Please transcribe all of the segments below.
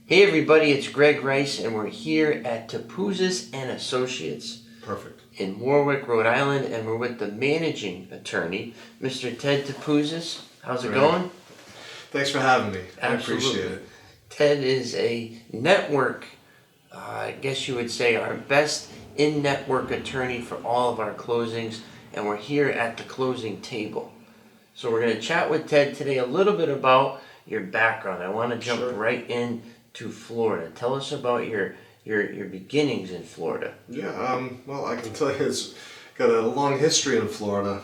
Hey everybody, it's Greg Rice, and we're here at Topouzis and Associates. Perfect. In Warwick, Rhode Island, and we're with the managing attorney, Mr. Ted Topouzis. How's it going? Thanks for having me. Absolutely. I appreciate it. Ted is a network, I guess you would say, our best in-network attorney for all of our closings, and we're here at the closing table. So we're going to chat with Ted today a little bit about your background. I want to jump right in to Florida. Tell us about your beginnings in Florida. Yeah, well, I can tell you it's got a long history in Florida.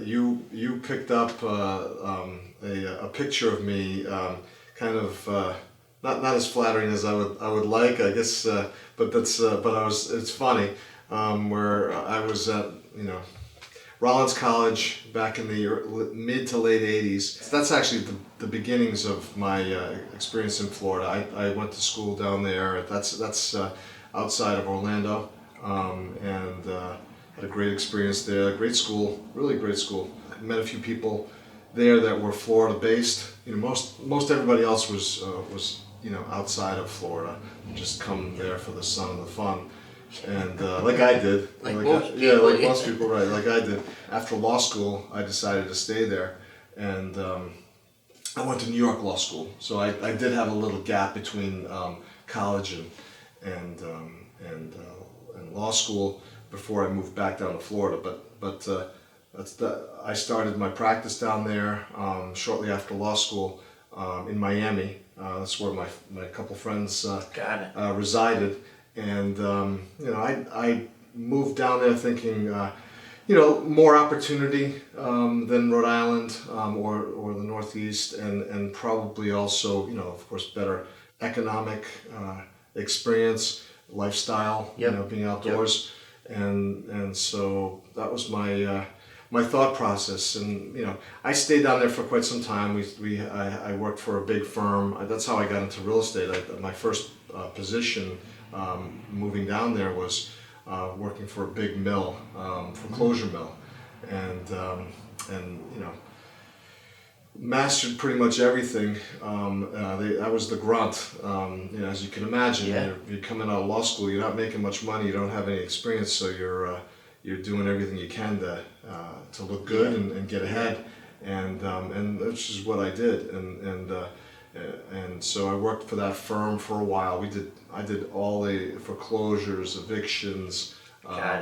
You picked up a picture of me, kind of not as flattering as I would like, I guess, but it's funny, where I was at Rollins College back in the mid to late 80s. That's actually the beginnings of my experience in Florida. I went to school down there. That's outside of Orlando, and had a great experience there. Great school, really great school. I met a few people there that were Florida based. Most everybody else was outside of Florida, just come there for the sun and the fun. And like I did, most people, right? Like I did. After law school, I decided to stay there, and I went to New York Law School. So I did have a little gap between college and law school before I moved back down to Florida. But I started my practice down there shortly after law school in Miami. That's where my couple friends resided. And I moved down there thinking, more opportunity than Rhode Island or the Northeast, and probably also, of course, better economic experience, lifestyle, being outdoors, and so that was my thought process. And I stayed down there for quite some time. I worked for a big firm. That's how I got into real estate. My first position. Moving down there was working for a big mill, foreclosure mill, and mastered pretty much everything. I was the grunt, as you can imagine. Yeah. You're coming out of law school, you're not making much money, you don't have any experience, so you're doing everything you can to look good and get ahead, and that's just what I did, and so I worked for that firm for a while. I did all the foreclosures, evictions,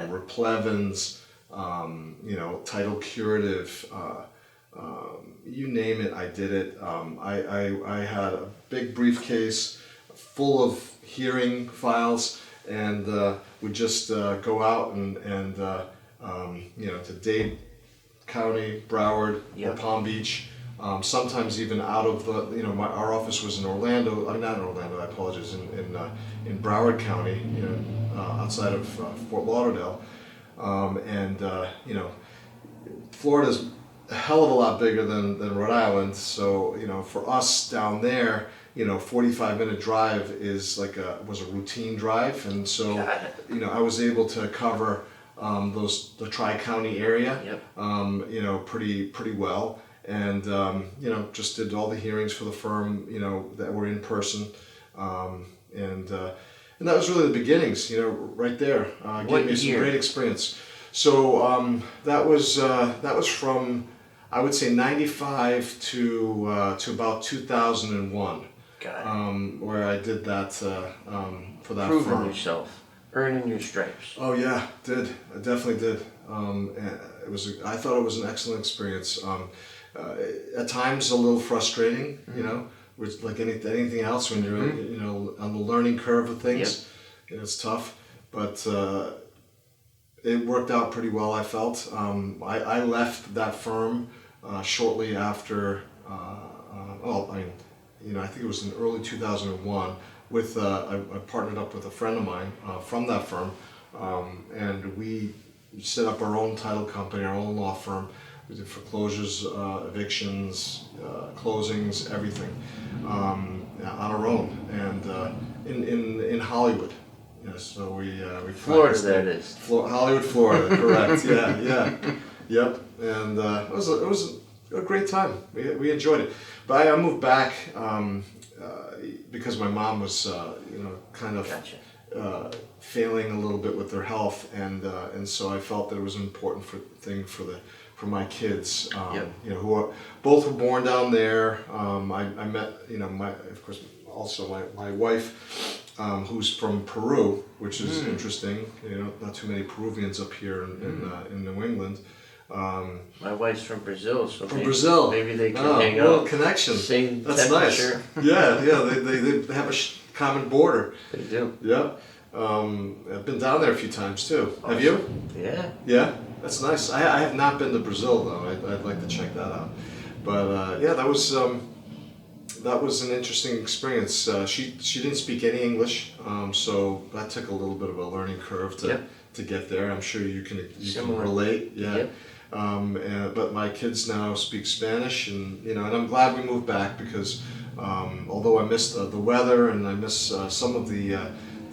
replevins, title curative, you name it, I did it. I had a big briefcase full of hearing files, and would just go out and to Dade County, Broward, or Palm Beach. Sometimes even out of our office was in Orlando. I'm not in Orlando. I apologize. In Broward County, outside of Fort Lauderdale, and Florida's a hell of a lot bigger than Rhode Island. So for us down there, 45-minute drive was a routine drive, and so I was able to cover the Tri-County area, pretty well. And just did all the hearings for the firm, that were in person, and that was really the beginnings, right there. Gave me some great experience. So that was from, I would say, 95 to about 2001, where I did that for that firm. Proving yourself, earning your stripes. Oh yeah, I definitely did. I thought it was an excellent experience. At times a little frustrating, which like anything else when you're on the learning curve of things, it's tough. But it worked out pretty well, I felt. I left that firm shortly after. I think it was in early 2001. I partnered up with a friend of mine from that firm, and we set up our own title company, our own law firm. We did foreclosures, evictions, closings, everything on our own, and in Hollywood. So we Florida, that is. Hollywood, Florida, correct? Yeah, yep. And it a great time. We enjoyed it. But I moved back because my mom was, kind of failing a little bit with their health, and so I felt that it was an important thing for my kids, who both were born down there. I met, of course, also my wife, who's from Peru, which is interesting. Not too many Peruvians up here in New England. My wife's from Brazil, so Brazil. Maybe they can hang out. Well, connection. Same That's temperature. Nice. Yeah. They have a common border. They do. Yeah. I've been down there a few times too. Awesome. Have you? Yeah. Yeah, that's nice. I have not been to Brazil though. I'd like to check that out. But that was an interesting experience. She didn't speak any English, so that took a little bit of a learning curve to get there. I'm sure you can relate. Yeah. Yep. But my kids now speak Spanish, and I'm glad we moved back because although I missed the weather and I miss some of the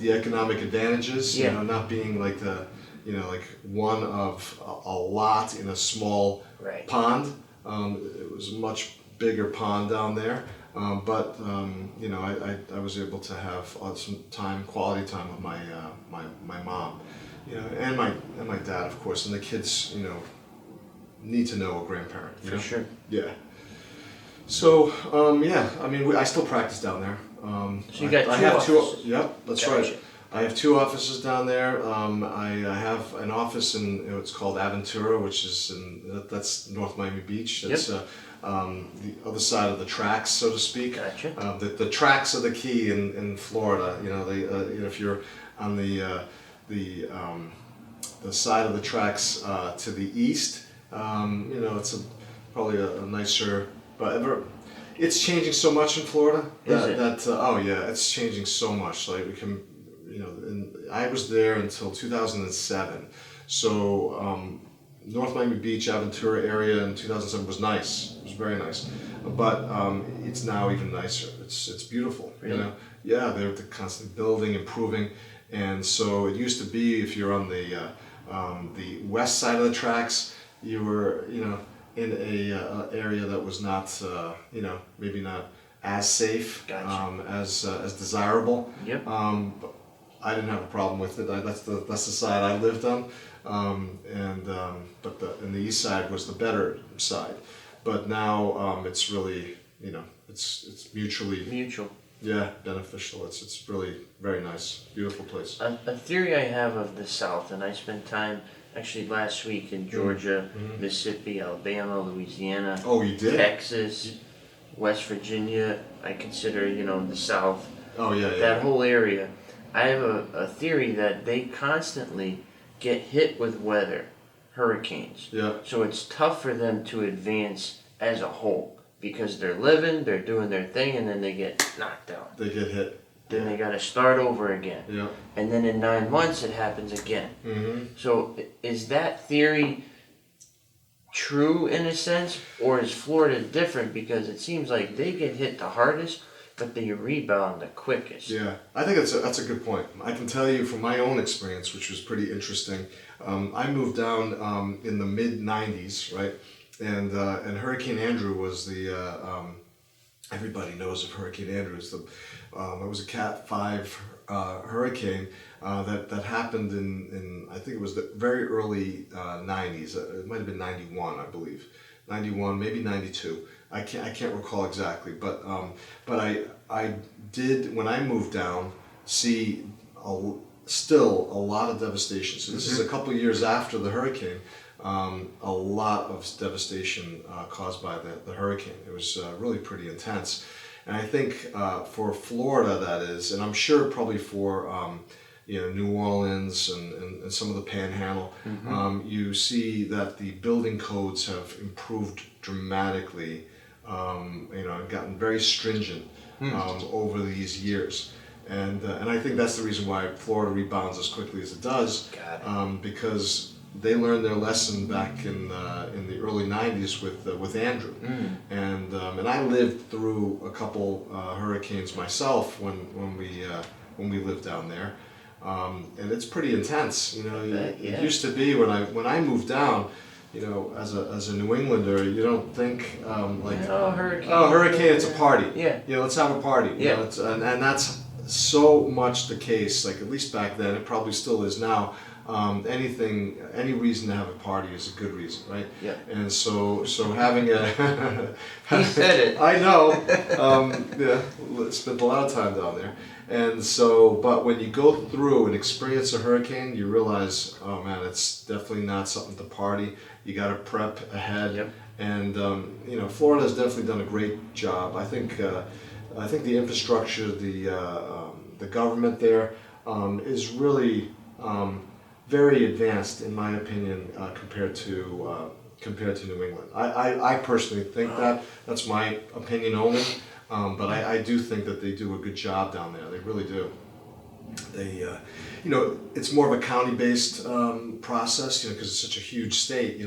economic advantages, not being like like one of a lot in a small pond. It was a much bigger pond down there, but I was able to have some quality time with my mom, and my dad, of course, and the kids, need to know a grandparent. For sure. Yeah. So I still practice down there. So you got two offices. Yep, that's right. I have 2 offices down there. I have an office in it's called Aventura, which is that's North Miami Beach. That's the other side of the tracks, so to speak. Gotcha. The tracks are the key in Florida. If you're on the side of the tracks to the east, it's probably a nicer. But it's changing so much in Florida it's changing so much. Like we can, I was there until 2007. So North Miami Beach, Aventura area in 2007 was nice. It was very nice. But it's now even nicer. It's beautiful. Really? Yeah, they're constantly building, improving, and so it used to be if you're on the west side of the tracks, you were in a area that was not maybe not as safe, as desirable. Yep. But I didn't have a problem with it. That's the side I lived on, but the east side was the better side. But now it's really it's mutual. Yeah, beneficial. It's really very nice, beautiful place. A theory I have of the South, and I spent time actually last week in Georgia, Mississippi, Alabama, Louisiana. Oh, you did? Texas, West Virginia. I consider the South. Oh yeah. That whole area. I have a theory that they constantly get hit with weather, hurricanes. Yeah. So it's tough for them to advance as a whole because they're doing their thing, and then they get knocked out. They get hit. Then they got to start over again. Yeah. And then in 9 months it happens again. Mm-hmm. So is that theory true in a sense, or is Florida different because it seems like they get hit the hardest, but they rebound the quickest? Yeah, I think that's a good point. I can tell you from my own experience, which was pretty interesting. I moved down in the mid '90s, right, and Hurricane Andrew was everybody knows of Hurricane Andrew. It was a Cat 5 hurricane that happened in I think it was the very early 90s. It might have been 91, I believe. 91, maybe 92. I can't recall exactly, but I did, when I moved down, see still a lot of devastation. So this is a couple years after the hurricane. A lot of devastation caused by the hurricane. It was really pretty intense. And I think for Florida that is, and I'm sure probably for New Orleans and some of the Panhandle, you see that the building codes have improved dramatically, and gotten very stringent over these years. And I think that's the reason why Florida rebounds as quickly as it does, because they learned their lesson back in the early '90s with Andrew, and I lived through a couple hurricanes myself when we lived down there, and it's pretty intense. It used to be when I moved down, as a New Englander, you don't think like, hurricane. oh, hurricane, it's a party. Yeah. Let's have a party. Yeah. And that's so much the case. Like, at least back then, it probably still is now. Any reason to have a party is a good reason, right? Yeah. And so having a He said it. I know. Spent a lot of time down there. And so, but when you go through and experience a hurricane, you realize, oh man, it's definitely not something to party. You got to prep ahead. Yep. And Florida has definitely done a great job. I think the infrastructure, the government there is really very advanced, in my opinion, compared to New England. I personally think that's my opinion only. But I do think that they do a good job down there. They really do. They, it's more of a county-based process, because it's such a huge state,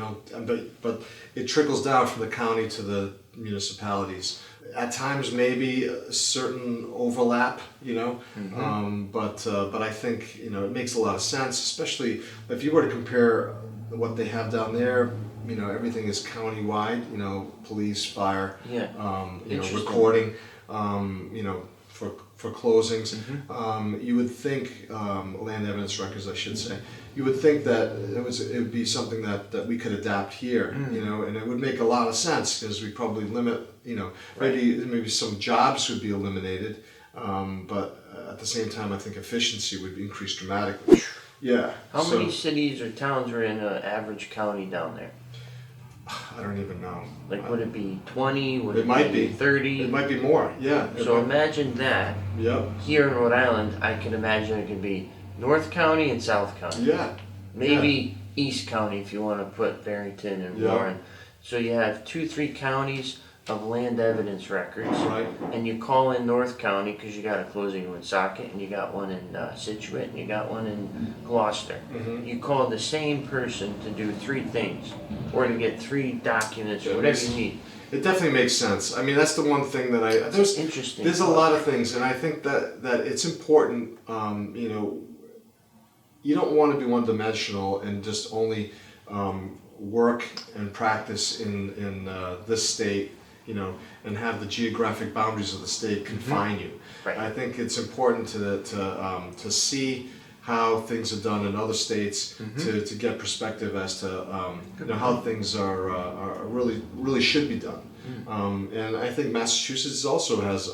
but it trickles down from the county to the municipalities. At times, maybe a certain overlap, but I think, it makes a lot of sense, especially if you were to compare what they have down there. Everything is county-wide, police, fire, recording, for closings. You would think, land evidence records, I should say, you would think that it would be something that we could adapt here, and it would make a lot of sense, because we probably limit, maybe some jobs would be eliminated, but at the same time, I think efficiency would increase dramatically. Yeah. How many cities or towns are in an average county down there? I don't even know. Like, would it be 20? Would it might be be 30? It might be more, yeah. So imagine that. Yep. Here in Rhode Island, I can imagine it could be North County and South County. Yeah. Maybe East County if you want to put Barrington and Warren. So you have 2-3 counties of land evidence records. Right. And you call in North County because you got a closing in Woonsocket, and you got one in Situate, and you got one in Gloucester. You call the same person to do 3 things, or to get 3 documents, or whatever you need. It definitely makes sense. I mean, that's the one thing that That's interesting. There's a lot of things, and I think that it's important. You don't want to be one-dimensional and just only work and practice in this state, and have the geographic boundaries of the state confine you. Right. I think it's important to see how things are done in other states, to get perspective as to how things are really should be done. And I think Massachusetts also has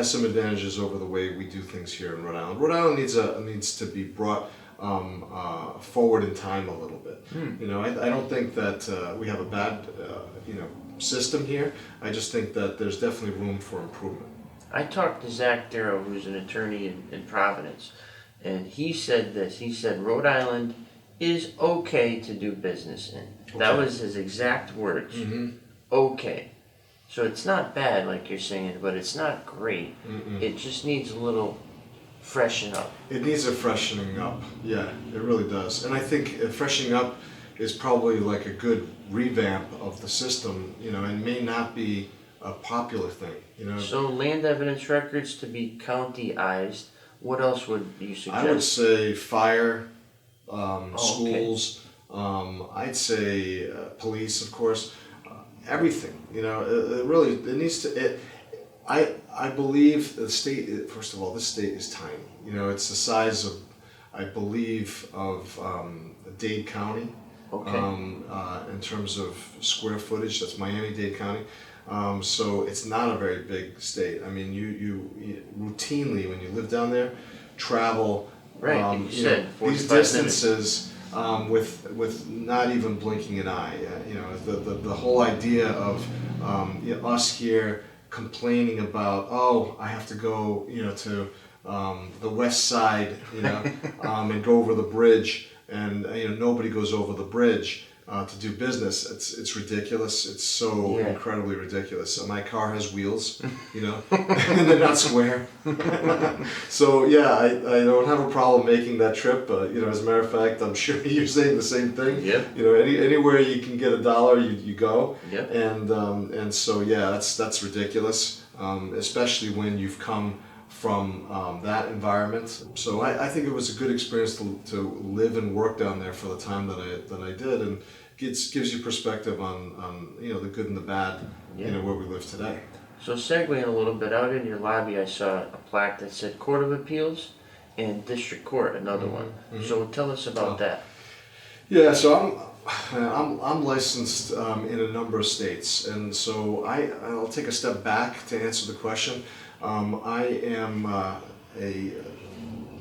some advantages over the way we do things here in Rhode Island. Rhode Island needs to be brought forward in time a little bit. I don't think that we have a bad system here. I just think that there's definitely room for improvement. I talked to Zach Darrow, who's an attorney in Providence, and he said this. He said Rhode Island is okay to do business in. Okay. That was his exact words. Okay. So it's not bad, like you're saying, but it's not great. It just needs a little freshen up. It needs a freshening up. Yeah, it really does. And I think freshening up is probably like a good revamp of the system, and may not be a popular thing, So land evidence records to be countyized. What else would you suggest? I would say fire, schools. Okay. I'd say police, of course. Everything. It needs to. I believe the state. First of all, this state is tiny. It's the size of, I believe, of Dade County. Okay. In terms of square footage, that's Miami-Dade County. So it's not a very big state. I mean, you routinely, when you live down there, travel these distances with not even blinking an eye. The whole idea of us here complaining about, I have to go to the west side, and go over the bridge. And nobody goes over the bridge to do business. It's ridiculous. It's so incredibly ridiculous. So my car has wheels, and they're not square. So I don't have a problem making that trip. As a matter of fact, I'm sure you're saying the same thing. Yep. Anywhere you can get $1, you go. Yep. And so that's ridiculous, especially when you've come from that environment. So I think it was a good experience to live and work down there for the time that I did, and gives you perspective on the good and the bad, where we live today. So segueing a little bit, out in your lobby I saw a plaque that said Court of Appeals and District Court, another one. Mm-hmm. So tell us about that. Yeah, so I'm licensed in a number of states, and so I'll take a step back to answer the question. I am a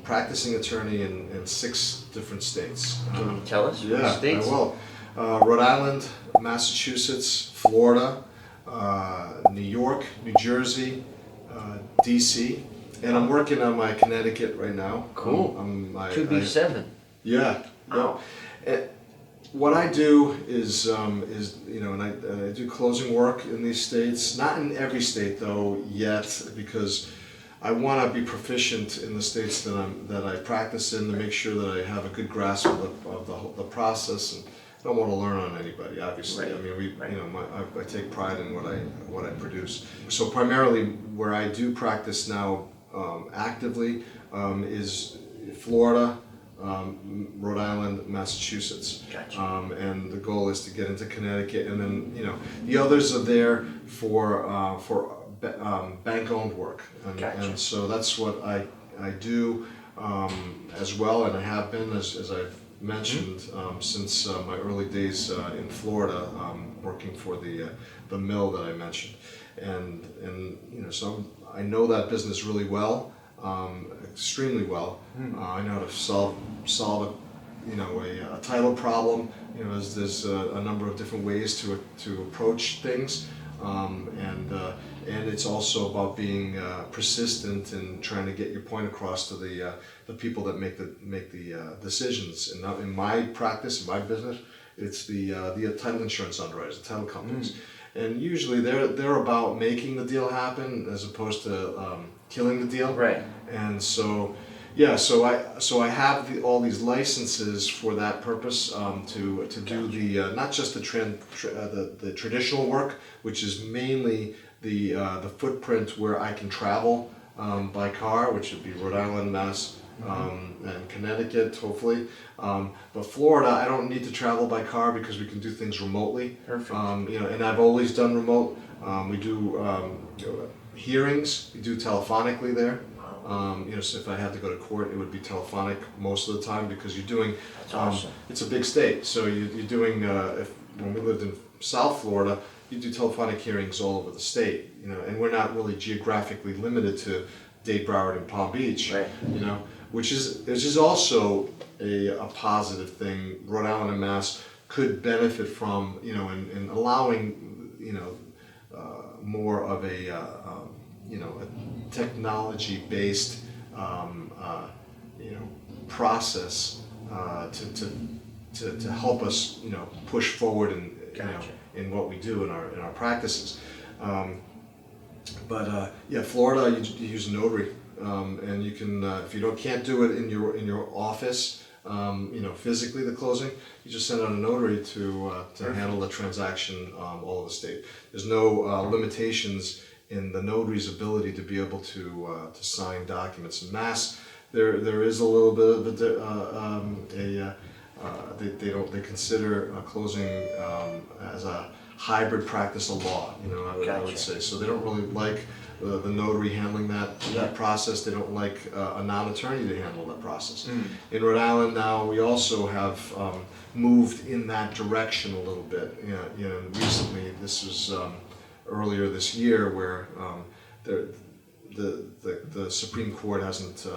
practicing attorney in 6 different states. Can you tell us which states? I will. Rhode Island, Massachusetts, Florida, New York, New Jersey, DC, and I'm working on my Connecticut right now. Cool. 2B7. Yeah. Wow. What I do is and I do closing work in these states. Not in every state though yet, because I want to be proficient in the states that I practice in to make sure that I have a good grasp of the process. And I don't want to learn on anybody, obviously. Right. I mean, I take pride in what I produce. So primarily, where I do practice now actively is Florida, Rhode Island, Massachusetts. Gotcha. And the goal is to get into Connecticut, and then the others are there for bank-owned work, Gotcha. and so that's what I do as well, and I have been as I've mentioned since my early days in Florida, working for the mill that I mentioned, and so I know that business really well. Extremely well. I know how to solve a title problem. There's a number of different ways to approach things, and it's also about being persistent and trying to get your point across to the people that make the decisions. And now in my practice, in my business, it's the title insurance underwriters, the title companies. And usually they're about making the deal happen as opposed to killing the deal. Right. And so, yeah, so I have all these licenses for that purpose, to do the not just the traditional work, which is mainly the footprint where I can travel by car, which would be Rhode Island, Mass, and Connecticut, hopefully. But Florida, I don't need to travel by car because we can do things remotely. Perfect. And I've always done remote. We do hearings. We do telephonically there. So if I had to go to court, it would be telephonic most of the time because you're doing. That's awesome. It's a big state, so you're doing. When we lived in South Florida, you do telephonic hearings all over the state. And we're not really geographically limited to Dade, Broward, and Palm Beach. Right. Which is also a positive thing. Rhode Island and Mass could benefit from, in allowing, more of a technology-based, process to help us, push forward in, Gotcha. In what we do in our practices. Florida, you use a notary. And you can, if you can't do it in your office, physically the closing, you just send out a notary to handle the transaction all over the state. There's no limitations in the notary's ability to be able to sign documents. In Mass, there is a little bit of they consider closing as a hybrid practice of law. I would say so. They don't really like the notary handling that process. They don't like a non-attorney to handle that process. In Rhode Island now, we also have moved in that direction a little bit. Recently, this was earlier this year, where the Supreme Court hasn't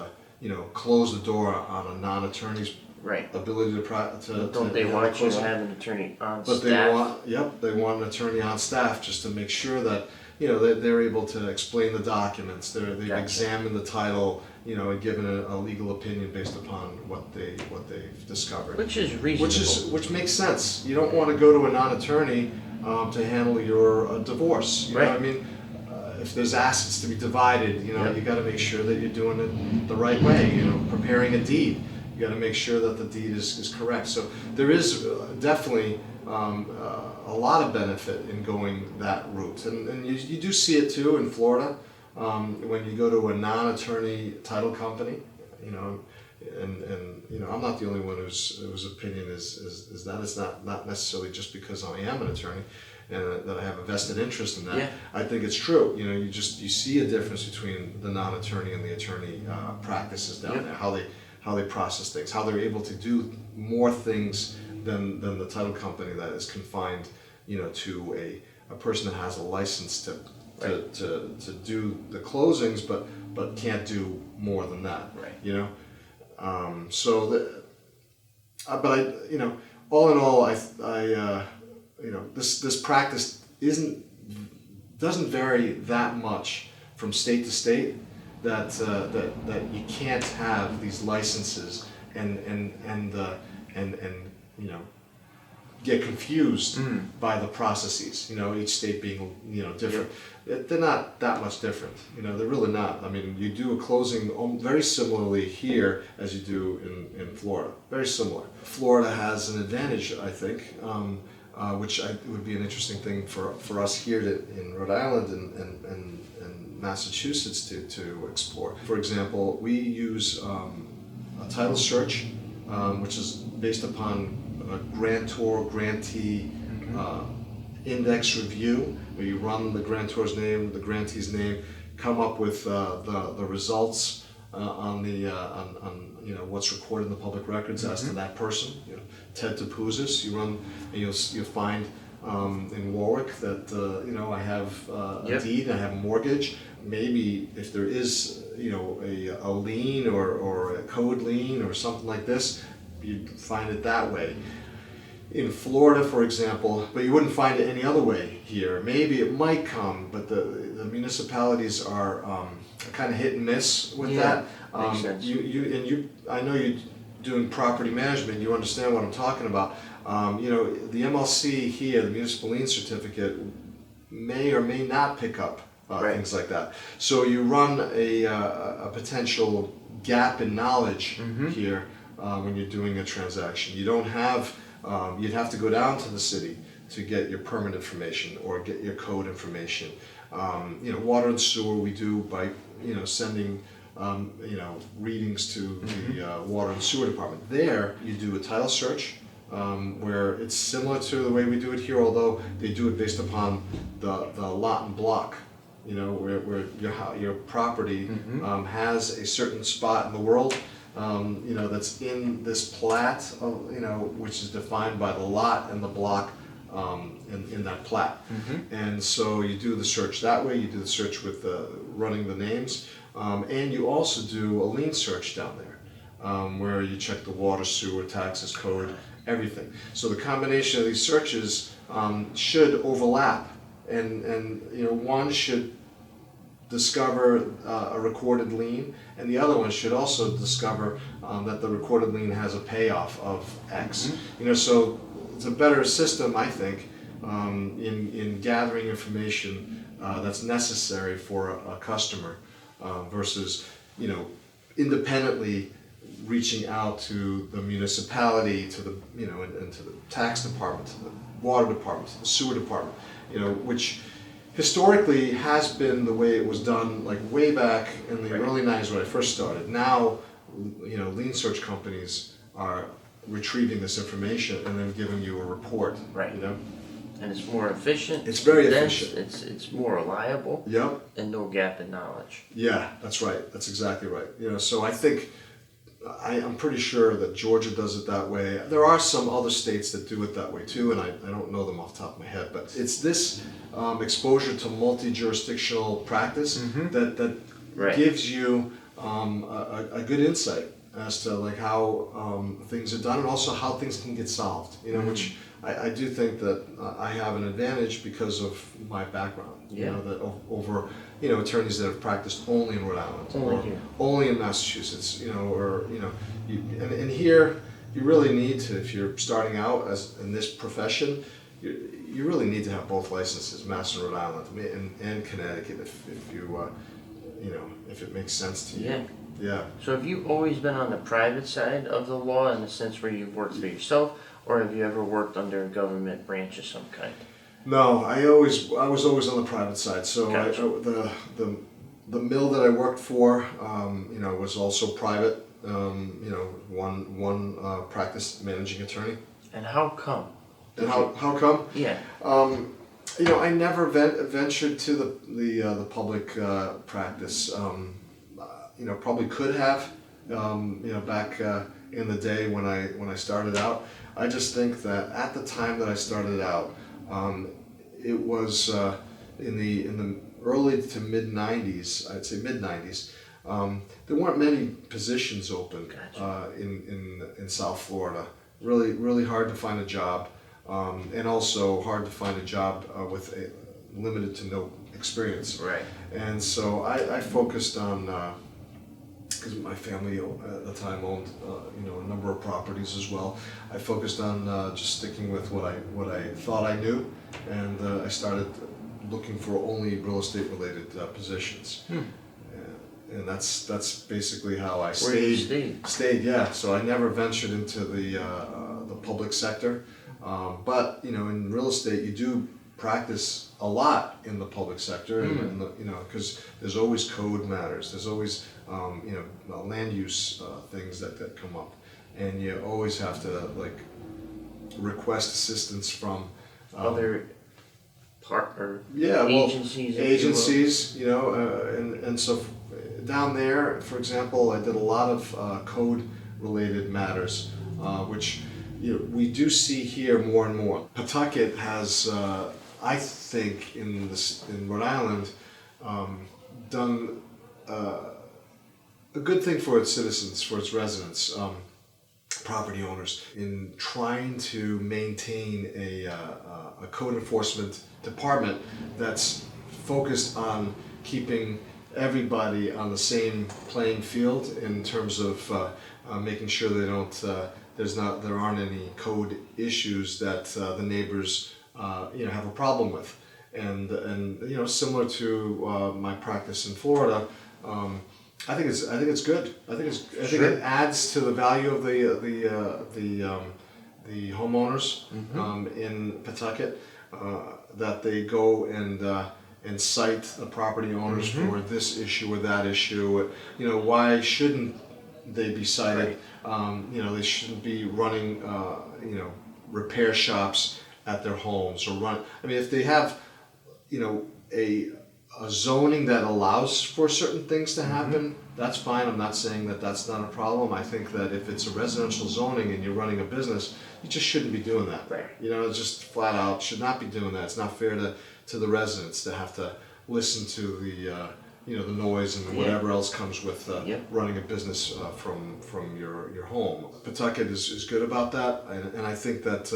closed the door on a non-attorney's ability to. Don't they want you to have an attorney on staff? But they want an attorney on staff just to make sure that they're able to explain the documents. They've examined the title, and given a legal opinion based upon what they've discovered. Which is reasonable. Which makes sense. You don't want to go to a non-attorney to handle your divorce. You know what I mean? If there's assets to be divided, you got to make sure that you're doing it the right way. Preparing a deed, you got to make sure that the deed is correct. So there is definitely a lot of benefit in going that route, and you do see it too in Florida when you go to a non-attorney title company. and you know, I'm not the only one whose opinion is that it's not necessarily just because I am an attorney and that I have a vested interest in that. Yeah. I think it's true. You know, you see a difference between the non-attorney and the attorney practices down there. How they process things, how they're able to do more things than the title company that is confined, you know, to a person that has a license to do the closings, but can't do more than that. Right. You know, but I, you know, all in all, you know, this practice doesn't vary that much from state to state. That you can't have these licenses and you know, get confused by the processes. You know, each state being, you know, different. They're not that much different. You know, they're really not. I mean, you do a closing very similarly here as you do in Florida. Very similar. Florida has an advantage, I think, which would be an interesting thing for us here in Rhode Island and Massachusetts to explore. For example, we use a title search, which is based upon a grantor-grantee index review, where you run the grantor's name, the grantee's name, come up with the results on you know, what's recorded in the public records as to that person. You know, Ted Topouzis, you run and you'll find in Warwick that you know, I have a deed, I have a mortgage. Maybe if there is, you know, a lien or a code lien or something like this, you'd find it that way. In Florida, for example, but you wouldn't find it any other way here. Maybe it might come, but the municipalities are kind of hit and miss with that. Makes sense. I know you're doing property management. You understand what I'm talking about. You know, the MLC here, the municipal lien certificate, may or may not pick up things like that. So you run a potential gap in knowledge here when you're doing a transaction. You don't have, you'd have to go down to the city to get your permit information or get your code information. You know, water and sewer we do by, you know, sending you know, readings to the water and sewer department. There you do a title search, where it's similar to the way we do it here, although they do it based upon the lot and block. You know, where your property has a certain spot in the world, you know, that's in this plat, you know, which is defined by the lot and the block in that plat. And so you do the search that way. You do the search with running the names, and you also do a lien search down there, where you check the water, sewer, taxes, code, everything. So the combination of these searches should overlap, and you know, one should discover a recorded lien, and the other one should also discover that the recorded lien has a payoff of X. You know, so it's a better system, I think, in gathering information that's necessary for a customer versus, you know, independently reaching out to the municipality, to the, you know, and to the tax department, to the water department, to the sewer department, you know, which historically has been the way it was done, like way back in the early 90s when I first started. Now, you know, lien search companies are retrieving this information and then giving you a report. Right. You know? And it's more efficient. It's very dense, efficient. It's more reliable. Yep. And no gap in knowledge. Yeah, that's right. That's exactly right. You know, so I think I'm pretty sure that Georgia does it that way. There are some other states that do it that way too, and I don't know them off the top of my head. But it's this exposure to multi-jurisdictional practice that gives you a good insight as to like how things are done and also how things can get solved. You know, which I do think that I have an advantage because of my background. You know, that over, you know, attorneys that have practiced only in Rhode Island or only in Massachusetts, you know, or, you know, and here you really need to, if you're starting out as in this profession, you really need to have both licenses, Mass and Rhode Island and Connecticut, if you, you know, if it makes sense to you. Yeah. Yeah. So have you always been on the private side of the law in the sense where you've worked for yourself, or have you ever worked under a government branch of some kind? No, I was always on the private side. So Gotcha. the mill that I worked for, you know, was also private, one practice managing attorney. And how come? And how come? Yeah. I never ventured to the public practice. Probably could have. Back in the day when I started out, I just think that at the time that I started out, it was in the early to mid '90s. I'd say mid '90s. There weren't many positions open. Gotcha. In South Florida. Really hard to find a job. And also hard to find a job with a limited to no experience. Right. And so I focused on, because my family at the time owned a number of properties as well. I focused on just sticking with what I thought I knew, and I started looking for only real estate related positions. And that's basically how I Where you stayed. Yeah. So I never ventured into the public sector. But in real estate, you do practice a lot in the public sector, and because there's always code matters. There's always land use things that come up, and you always have to request assistance from Other partner agencies. agencies. And so down there, for example, I did a lot of code related matters, which we do see here more and more. Pawtucket has, I think, in Rhode Island, done a good thing for its citizens, for its residents, property owners, in trying to maintain a code enforcement department that's focused on keeping everybody on the same playing field in terms of making sure they don't. There aren't any code issues that the neighbors have a problem with, and similar to my practice in Florida, I think it's good. I think it adds to the value of the homeowners in Pawtucket that they go and cite the property owners for this issue or that issue. Why shouldn't they be cited? Right. They shouldn't be running, repair shops at their homes or if they have, a zoning that allows for certain things to happen, that's fine. I'm not saying that that's not a problem. I think that if it's a residential zoning and you're running a business, you just shouldn't be doing that. Right. It's just flat out should not be doing that. It's not fair to the residents to have to listen to the noise and whatever else comes with running a business from your home. Pawtucket is good about that, and I think that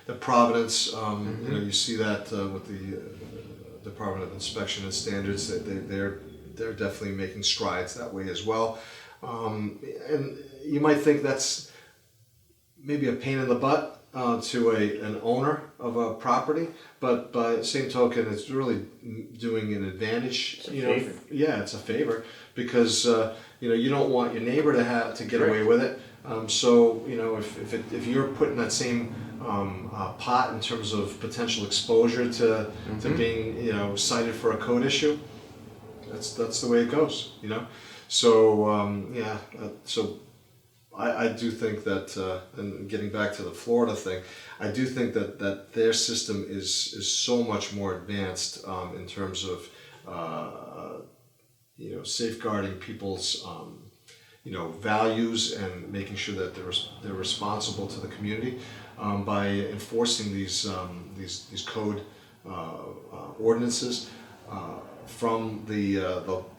the Providence, you see that with the Department of Inspection and Standards, that they're definitely making strides that way as well. And you might think that's maybe a pain in the butt to an owner of a property, but by the same token, it's really doing an advantage. It's a favor. Yeah, it's a favor because you don't want your neighbor to get away with it. So if you're putting that same pot in terms of potential exposure to being cited for a code issue, that's the way it goes. So so. I do think that, and getting back to the Florida thing, I do think that their system is so much more advanced in terms of safeguarding people's values and making sure that they're responsible to the community by enforcing these code ordinances from the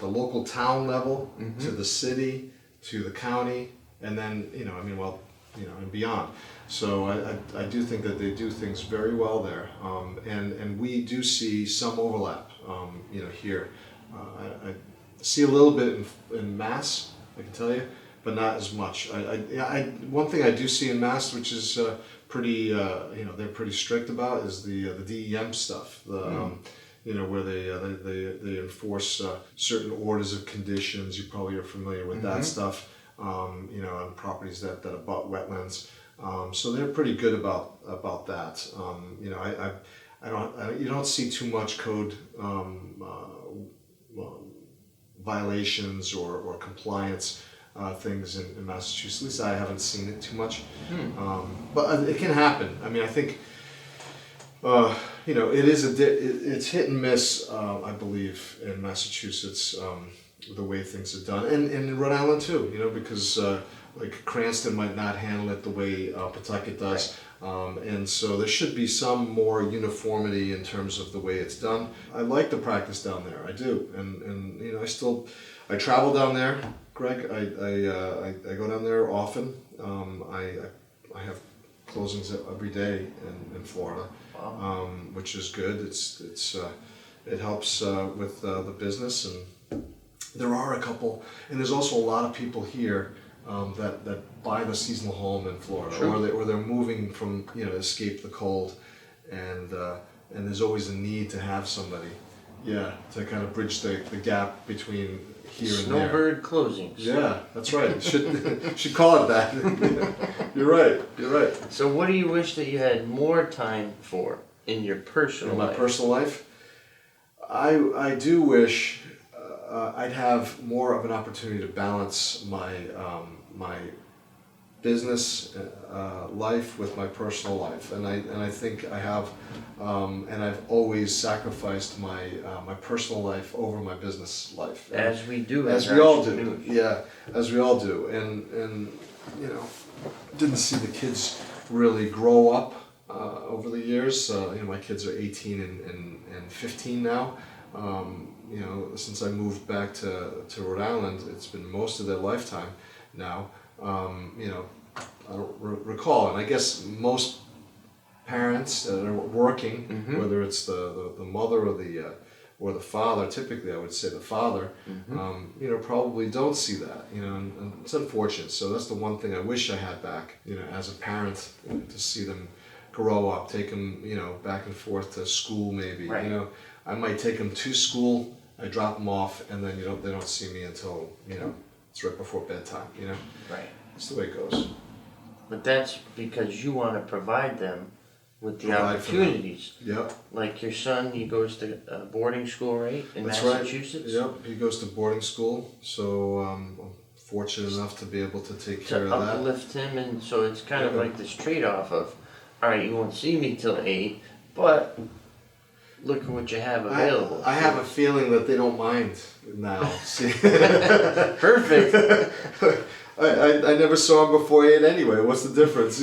local town level to the city to the county. And then, and beyond. So I do think that they do things very well there. And we do see some overlap, here. I see a little bit in Mass, I can tell you, but not as much. One thing I do see in Mass, which is pretty, they're pretty strict about, is the DEM stuff. Where they enforce certain orders of conditions. You probably are familiar with that stuff. On properties that abut wetlands, so they're pretty good about that. You don't see too much code violations or compliance things in Massachusetts. At least I haven't seen it too much, but it can happen. I mean, I think it is it's hit and miss. I believe in Massachusetts, the way things are done, and in Rhode Island too. Because like Cranston might not handle it the way Pawtucket does. Right. And so there should be some more uniformity in terms of the way it's done. I like the practice down there, I do, and I travel down there, Greg. I go down there often. I have closings every day in Florida, wow. Which is good. It helps with the business, and there are a couple, and there's also a lot of people here. That buy the seasonal home in Florida, sure. or they're moving from to escape the cold, and there's always a need to have somebody, to kind of bridge the gap between here and there. Snowbird closings. Yeah, that's right. Should call it that. You're right. So what do you wish that you had more time for in your personal life? In my personal life, I do wish. I'd have more of an opportunity to balance my business life with my personal life, and I think I have, and I've always sacrificed my personal life over my business life. As we do. As we all do. Yeah, as we all do, and didn't see the kids really grow up over the years. My kids are 18 and 15 now. Since I moved back to Rhode Island, it's been most of their lifetime now. I don't recall, and I guess most parents that are working, mm-hmm. whether it's the mother or the father, typically I would say the father, mm-hmm. Probably don't see that, and it's unfortunate. So that's the one thing I wish I had back, as a parent, to see them grow up, take them, back and forth to school maybe, right. I might take them to school, I drop them off, and then they don't see me until it's right before bedtime. Right. That's the way it goes. But that's because you want to provide them with the opportunities. Yep. Like your son, he goes to boarding school, right, in that's Massachusetts. Right. Yep. He goes to boarding school, so I'm fortunate enough to be able to take care of that. To uplift him, and so it's kind of like this trade-off of, all right, you won't see me till 8, but look at what you have available. I have a feeling that they don't mind now. See? Perfect. I never saw him before 8 anyway. What's the difference?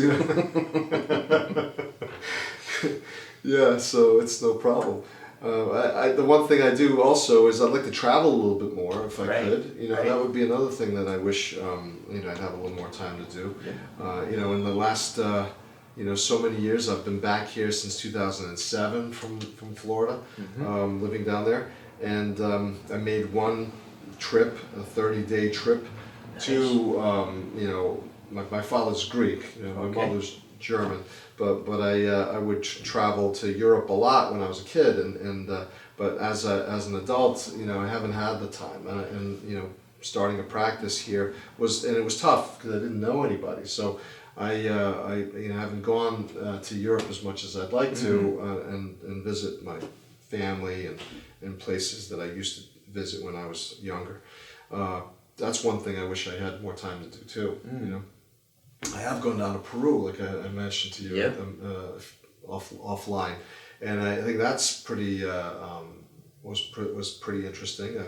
Yeah, so it's no problem. The one thing I do also is I'd like to travel a little bit more if I could. Right. That would be another thing that I wish I'd have a little more time to do. Yeah. In the last so many years, I've been back here since 2007 from Florida, mm-hmm. Living down there, and I made one trip, a 30-day trip, nice. To my father's Greek, my mother's German, but I would travel to Europe a lot when I was a kid, but as an adult, I haven't had the time, and starting a practice here it was tough because I didn't know anybody, so. I haven't gone to Europe as much as I'd like to, and visit my family and places that I used to visit when I was younger. That's one thing I wish I had more time to do too. I have gone down to Peru, like I mentioned to you, yep. Offline, and I think that's pretty was pretty interesting.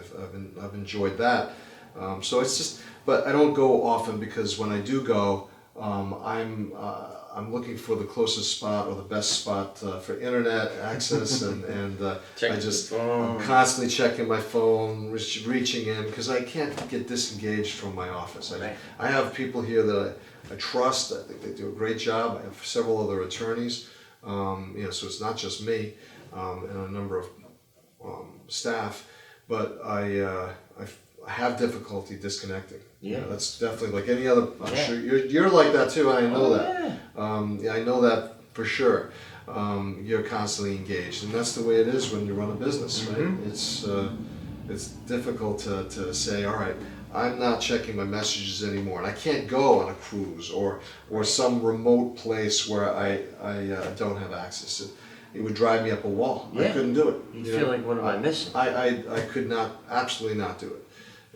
I've enjoyed that. So it's just, but I don't go often because when I do go. I'm looking for the closest spot or the best spot for internet access, and I'm constantly checking my phone, reaching in because I can't get disengaged from my office. I have people here that I trust. I think they do a great job. I have several other attorneys, so it's not just me and a number of staff, but I have difficulty disconnecting. Yeah, that's definitely like any other. I'm sure you're like that too. I know that. Yeah. I know that for sure. You're constantly engaged, and that's the way it is when you run a business, mm-hmm. right? It's difficult to say, all right, I'm not checking my messages anymore, and I can't go on a cruise or some remote place where I don't have access. It would drive me up a wall. Yeah. I couldn't do it. You feel like, what am I missing? I could not, absolutely not do it.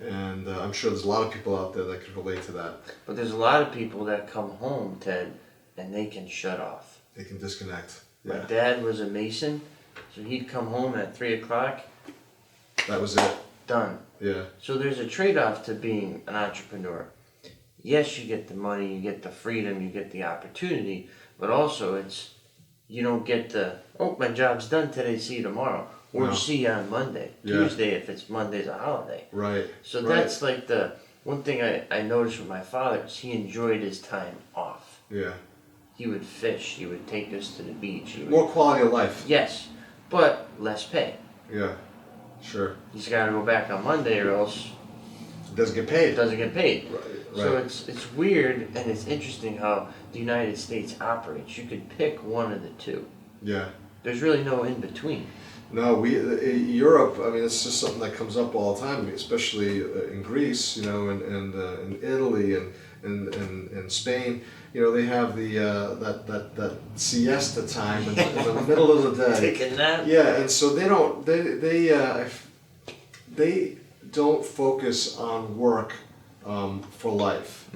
And I'm sure there's a lot of people out there that can relate to that. But there's a lot of people that come home, Ted, and they can shut off. They can disconnect. My Yeah, dad was a mason, so he'd come home at 3 o'clock, that was it. done. Yeah, So there's a trade-off to being an entrepreneur. Yes, you get the money, you get the freedom, you get the opportunity, but also it's, you don't get the, oh, my job's done today, see you tomorrow. Or No. see you on Monday, Yeah. Tuesday if it's Monday's a holiday. right. So right. that's like the one thing I noticed with my father is he enjoyed his time off. Yeah, He would fish, he would take us to the beach. He would, more quality of life. yes, but less pay. Yeah, sure. He's got to go back on Monday or else It doesn't get it paid. doesn't get paid. Right. So Right. it's weird and it's interesting how the United States operates. You could pick one of the two. Yeah. There's really no in between. No, Europe. I mean, it's just something that comes up all the time, especially in Greece, and in Italy and Spain. They have the that siesta time in the middle of the day. Take a nap. Yeah, and so they don't focus on work for life.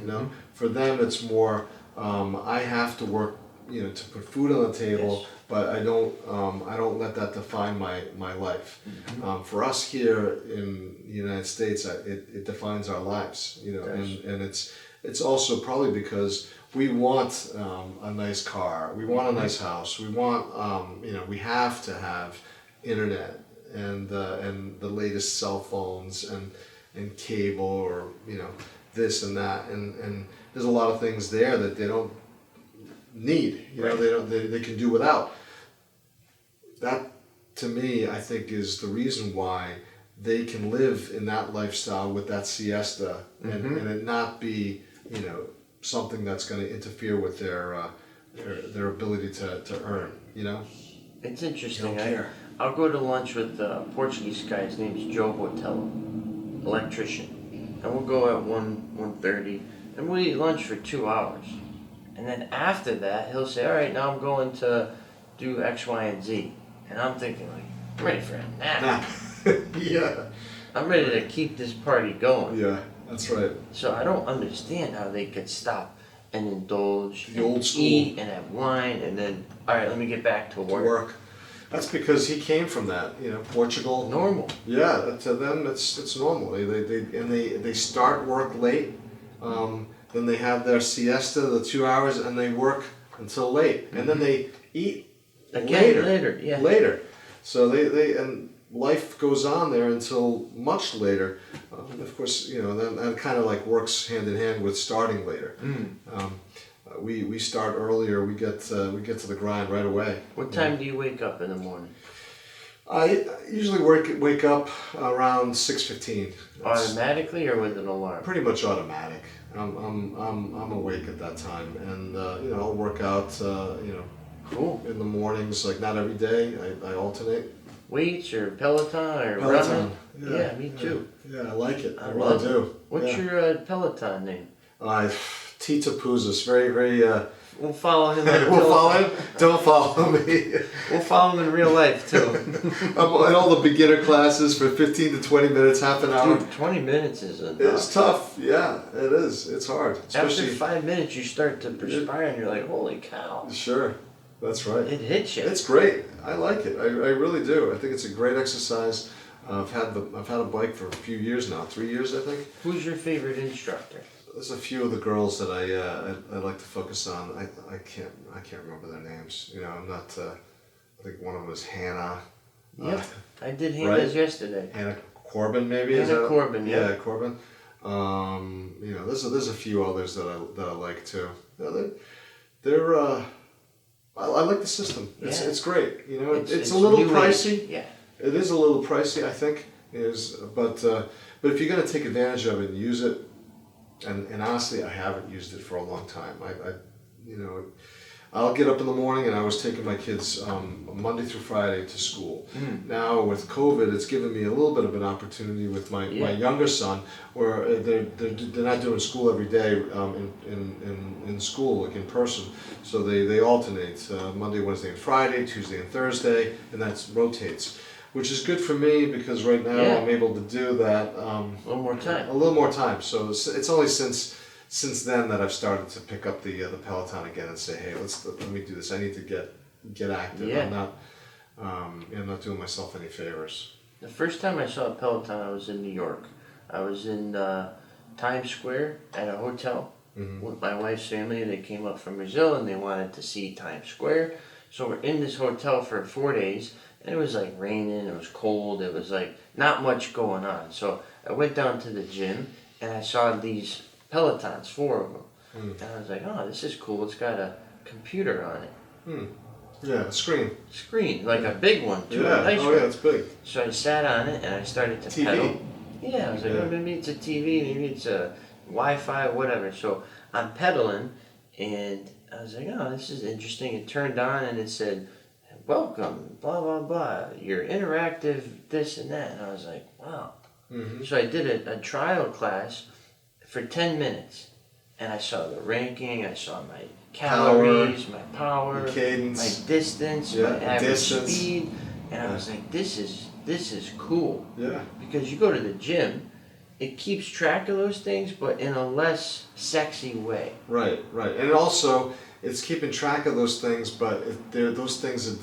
For them it's more I have to work, to put food on the table. Yes. But I don't let that define my life. Mm-hmm. For us here in the United States, it defines our lives. And it's also probably because we want a nice car, we want a nice house, we want we have to have internet and the latest cell phones and cable or this and that and there's a lot of things there that they don't need. Right. They can do without. That, to me, I think is the reason why they can live in that lifestyle with that siesta and it not be, something that's going to interfere with their ability to earn, It's interesting. They don't care. I'll go to lunch with a Portuguese guy. His name's Joe Botello, electrician, and we'll go at 1:30, and we'll eat lunch for 2 hours, and then after that he'll say, "All right, now I'm going to do X, Y, and Z," and I'm thinking like, I'm ready for a nap. Yeah. I'm ready to keep this party going. Yeah, that's right. So I don't understand how they could stop and indulge, The old school. eat and have wine, and then all right, let me get back to To work. work. That's because he came from that, Portugal. Normal. Yeah, to them it's normal. They start work late, then they have their siesta, the 2 hours, and they work until late, and then they eat Again later, yeah. Later, so they and life goes on there until much later. Of course, then that kind of like works hand in hand with starting later. We start earlier. We get to the grind right away. What time do you wake up in the morning? I usually wake up around 6:15. Automatically or with an alarm? Pretty much automatic. I'm awake at that time, and I'll work out. Cool. In the mornings, like not every day. I alternate. Weights or Peloton or Peloton. running? Yeah, me too. Yeah, I like it. I I really love do. What's Yeah. your Peloton name? Topouzis, very, very. We'll follow him. On We'll follow him. Don't follow me. We'll follow him in real life too. I'm in all the beginner classes for 15 to 20 minutes, half an hour. Dude, 20 minutes is enough. It's tough. Yeah, it is. It's hard. After Especially. 5 minutes, you start to perspire, and you're like, "Holy cow!" Sure, that's right. It hits you. It's great. I like it. I really do. I think it's a great exercise. I've had a bike for a few years now. 3 years, I think. Who's your favorite instructor? There's a few of the girls that I like to focus on. I can't remember their names. I'm not. I think one of them is Hannah. Yep, I did Hannah's right? yesterday. Hannah Corbin, maybe. Is Hannah that? Corbin, yeah. Yeah, Corbin. There's a few others that I like too. They're I like the system. It's Yeah. it's great. It's a new little age. pricey. Yeah. It is a little pricey, I think. But if you're gonna take advantage of it and use it, and honestly, I haven't used it for a long time. I'll get up in the morning and I was taking my kids Monday through Friday to school. Now with COVID, it's given me a little bit of an opportunity with my younger son, where they're not doing school every day in school, like in person. So they alternate Monday, Wednesday, and Friday, Tuesday and Thursday, and that rotates. which is good for me because right now Yeah. I'm able to do that. A little more time. A little more time. So it's only since then that I've started to pick up the Peloton again and say, hey, let me do this. I need to get active. Yeah. I'm not doing myself any favors. The first time I saw a Peloton, I was in New York. I was in Times Square at a hotel with my wife's family. They came up from Brazil and they wanted to see Times Square. So we're in this hotel for 4 days, and it was like raining, it was cold, it was like not much going on. So I went down to the gym and I saw these Pelotons, 4 of them. And I was like, oh, this is cool. It's got a computer on it. Yeah, a screen. Screen, like a big one too. Yeah. A nice Oh one. yeah, it's big. So I sat on it and I started to TV. pedal. Yeah, I was like, Yeah. oh, maybe it's a TV, maybe it's a Wi-Fi, whatever. So I'm pedaling and I was like, oh, this is interesting. It turned on and it said, welcome, blah, blah, blah. You're interactive, this and that. And I was like, wow. So I did a trial class for 10 minutes. And I saw the ranking, I saw my calories, my power, the cadence, my distance, yeah, my average distance. speed. And I was like, this is cool. Yeah. Because you go to the gym, it keeps track of those things, but in a less sexy way. Right. And also, it's keeping track of those things, but those things are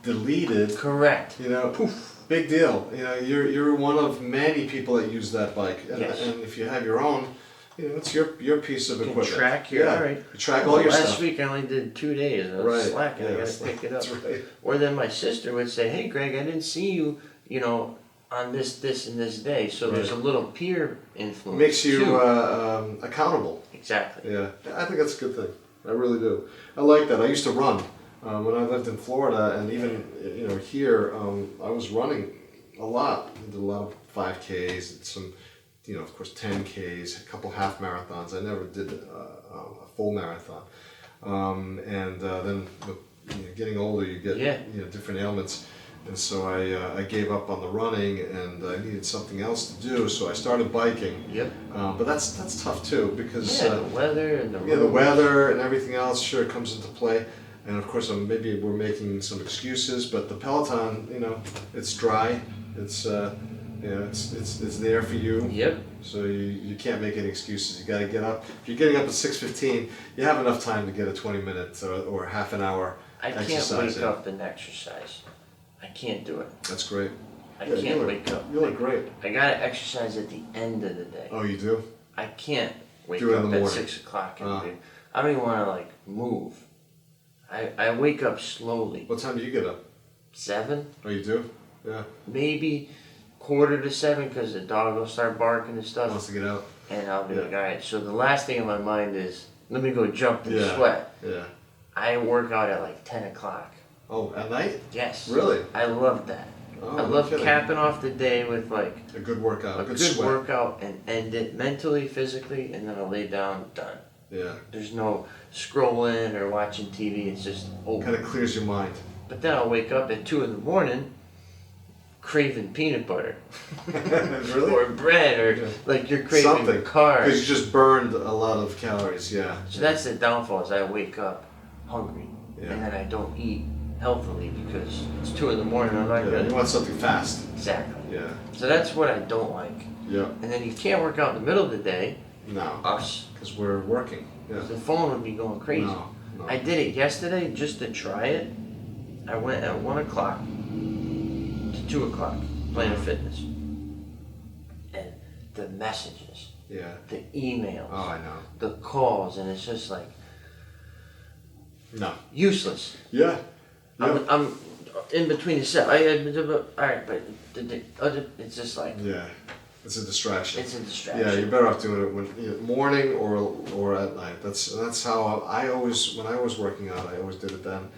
deleted. Correct. You know, poof, big deal. You know, you're one of many people that use that bike, and, Yes. and if you have your own, you know, it's your piece of You can equipment. track your, yeah. all right. You track all your Last stuff. week I only did 2 days. I was Right. slacking. I Yeah, gotta pick it up. That's right. Or then my sister would say, hey Greg, I didn't see you, on this and this day. So there's a little peer influence. Makes you too. accountable. Exactly. Yeah, I think that's a good thing. I really do. I like that. I used to run when I lived in Florida, and even here, I was running a lot. I did a lot of 5Ks, and some, of course 10Ks, a couple half marathons. I never did a full marathon. And then getting older, you get different ailments. And so I gave up on the running, and I needed something else to do. So I started biking. Yep. But that's tough too, because the weather and the the weather and everything else sure comes into play. And of course, maybe we're making some excuses, but the Peloton, it's dry. It's it's there for you. Yep. So you can't make any excuses. You got to get up. If you're getting up at 6:15, you have enough time to get a 20 minutes or half an hour I can't exercise wake in. up and exercise. I can't do it. That's great. I Yeah, can't wake up. You look great. I gotta exercise at the end of the day. Oh, you do? I can't wake Do it in up the at morning. 6 o'clock. I don't even want to move. I wake up slowly. What time do you get up? 7, Oh, you do? Yeah. maybe 6:45 because the dog will start barking and stuff. Wants to get out. And I'll be Yeah. like, all right. So the last thing in my mind is, let me go jump and Yeah. sweat. Yeah. I work out at 10 o'clock. Oh, at night? Yes. Really? I love that. Oh, I no love kidding. capping off the day with A good workout. a good good sweat. workout and end it mentally, physically, and then I'll lay down, done. Yeah. There's no scrolling or watching TV, it's just over. Kind of clears your mind. But then I'll wake up at 2 in the morning craving peanut butter. Really? Or bread, or like you're craving Something. carbs. Because you just burned a lot of calories, yeah. So that's the downfall, is I wake up hungry. Yeah. And then I don't eat healthily because it's 2 in the morning, I'm not Yeah, gonna... you want something fast. Exactly. Yeah. So that's what I don't like. Yeah. And then you can't work out in the middle of the day. No. Us. Because we're working. Yeah. The phone would be going crazy. No. I did it yesterday just to try it. I went at 1 o'clock to 2 o'clock, Planet Fitness. And the messages, Yeah. the emails, Oh, I know. the calls, and it's just like No. useless. Yeah. Yeah. I'm in between the set. Alright, but it's just like, Yeah. It's a distraction. it's a distraction. Yeah, you're better off doing it when morning or at night. That's how I always, when I was working out, I always did it then.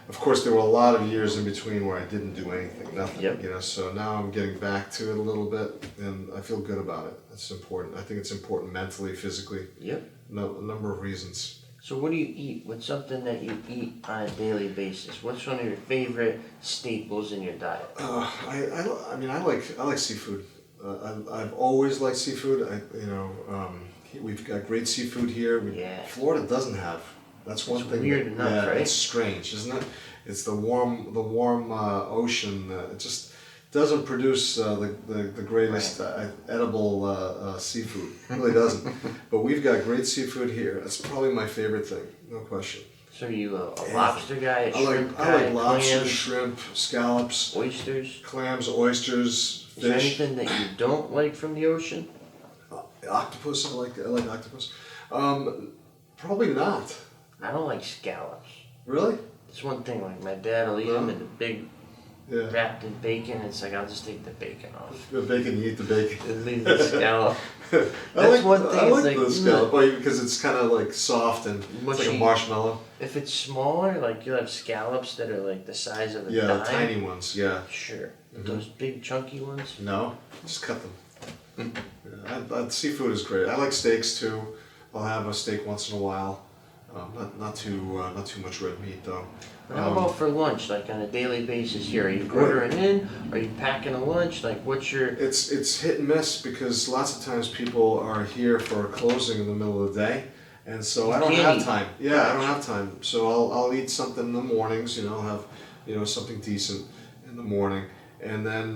Of course, there were a lot of years in between where I didn't do anything, nothing. Yep. So now I'm getting back to it a little bit, and I feel good about it. It's important. I think it's important mentally, physically. Yep. A number of reasons. So what do you eat? What's something that you eat on a daily basis? What's one of your favorite staples in your diet? I like seafood. I've always liked seafood. We've got great seafood here. Yeah. Florida doesn't have. That's one It's thing. weird enough, right? It's strange, isn't it? It's the warm ocean. doesn't produce the greatest edible seafood. It really doesn't. But we've got great seafood here. That's probably my favorite thing, no question. So are you a lobster guy, a shrimp guy, I like lobster, clams, shrimp, scallops, oysters? clams, oysters, Is there fish. anything that you don't like from the ocean? Octopus, I like octopus. Probably not. I don't like scallops. Really? It's one thing, like my dad will eat them in the big, Yeah. wrapped in bacon. It's like, I'll just take the bacon off. The bacon, you eat the bacon. And leave the scallop. I That's one thing, I it's like like, the scallop because it's kind of like soft and it's like a Mushy. marshmallow. If it's smaller, like you'll have scallops that are like the size of a Yeah, dime. the tiny ones. Yeah. Sure. But those big chunky ones? No, just cut them. Yeah, seafood is great. I like steaks too. I'll have a steak once in a while. Not too much red meat though. But how about for lunch, like on a daily basis here? Are you ordering in? Are you packing a lunch? Like what's your... It's hit and miss because lots of times people are here for a closing in the middle of the day, and so I don't have time. Yeah, I don't have time. So I'll eat something in the mornings. I'll have something decent in the morning, and then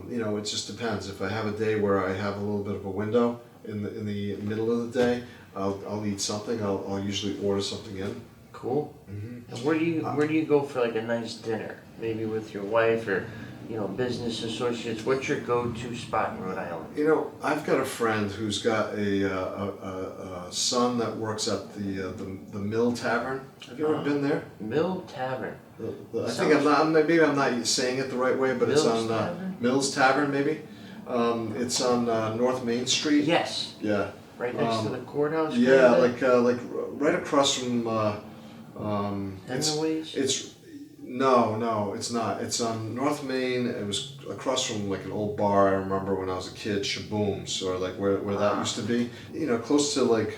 it just depends. If I have a day where I have a little bit of a window in the middle of the day, I'll eat something. I'll usually order something in. Cool. And where do you go for like a nice dinner? Maybe with your wife or business associates. What's your go-to spot in Rhode Island? I've got a friend who's got a son that works at the Mill Tavern. Have you ever been there? Mill Tavern. I think maybe I'm not saying it the right way, but it's on Mills Tavern maybe. It's on North Main Street. Yes. Yeah. Right next to the courthouse. Yeah, like right across from. Henryways? No, it's not. It's on North Main. It was across from like an old bar. I remember when I was a kid, Shaboom's, or like where that used to be. Close to like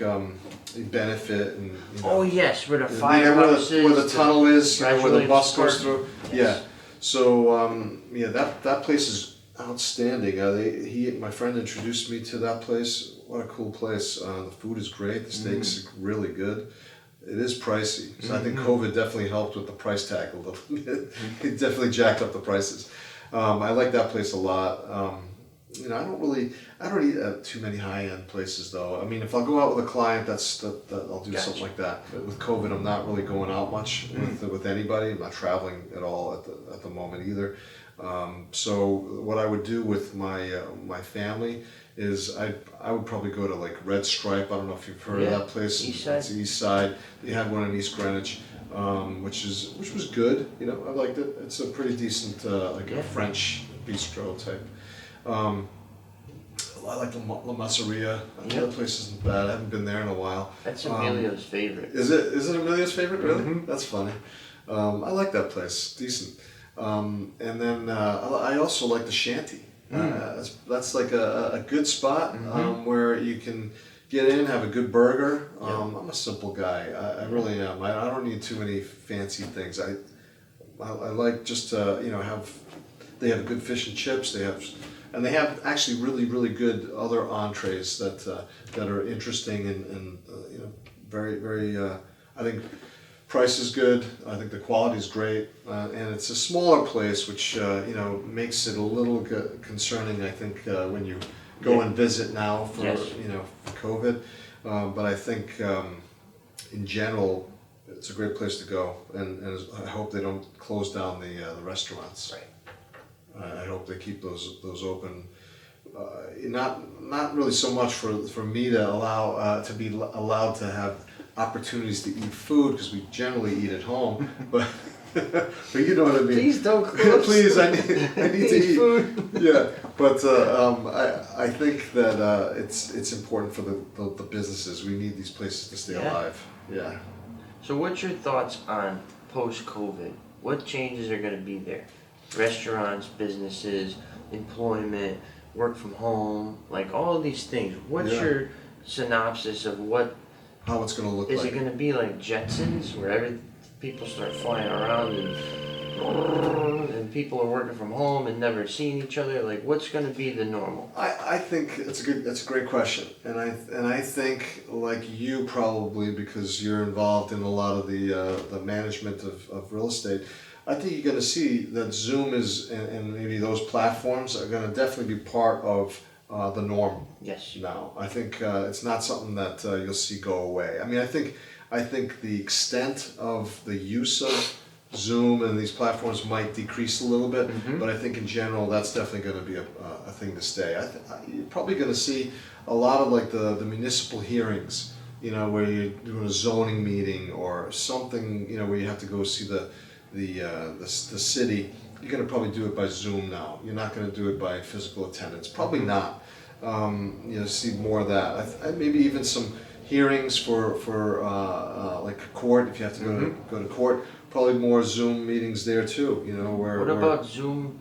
Benefit and. Oh yes, where the firehouse is. Where the tunnel is, where the graduated bus goes park. through. Yes. Yeah. So that place is outstanding. My friend introduced me to that place. What a cool place. The food is great. The steaks are really good. It is pricey. So I think COVID definitely helped with the price tag a little bit. It definitely jacked up the prices. I like that place a lot. I don't eat at too many high-end places though. I mean, if I'll go out with a client, I'll do something like that. But with COVID, I'm not really going out much with anybody. I'm not traveling at all at the moment either. So what I would do with my family is I would probably go to like Red Stripe. I don't know if you've heard of that place. East Side. It's East Side. They had one in East Greenwich, which was good. I liked it. It's a pretty decent a French bistro type. I like La Masseria. That place isn't bad. I haven't been there in a while. That's Emilio's favorite. Is it Emilio's favorite? Really? That's funny. I like that place. Decent. And then I also like the Shanty. That's like a good spot where you can get in, have a good burger. I'm a simple guy. I really am. I don't need too many fancy things. I like just they have good fish and chips. They have actually really, really good other entrees that are interesting and very, very. I think price is good. I think the quality is great, and it's a smaller place, which makes it a little concerning. I think when you go and visit now for COVID, but I think in general it's a great place to go, and I hope they don't close down the restaurants. Right. I hope they keep those open. Not really so much for me to allow to be allowed to have opportunities to eat food, because we generally eat at home, but you know what I mean. Please don't close. Please, I need to eat food. Yeah, but I think that it's important for the businesses. We need these places to stay alive. Yeah. So what's your thoughts on post-COVID? What changes are going to be there? Restaurants, businesses, employment, work from home, like all of these things. What's your synopsis of how it's going to look like? Is it going to be like Jetsons, where people start flying around and people are working from home and never seeing each other? Like, what's going to be the normal? I think that's a great question, and I think like you probably, because you're involved in a lot of the management of real estate. I think you're going to see that Zoom is, and maybe those platforms are going to definitely be part of the norm. Yes. Now, I think it's not something that you'll see go away. I mean, I think the extent of the use of Zoom and these platforms might decrease a little bit, but I think in general that's definitely going to be a thing to stay. You're probably going to see a lot of like the municipal hearings, you know, where you're doing a zoning meeting or something, you know, where you have to go see the city. You're going to probably do it by Zoom now. You're not going to do it by physical attendance. Probably not. You know, see more of that. Maybe even some hearings for like a court, if you have to go to court. Probably more Zoom meetings there too. You know, What about Zoom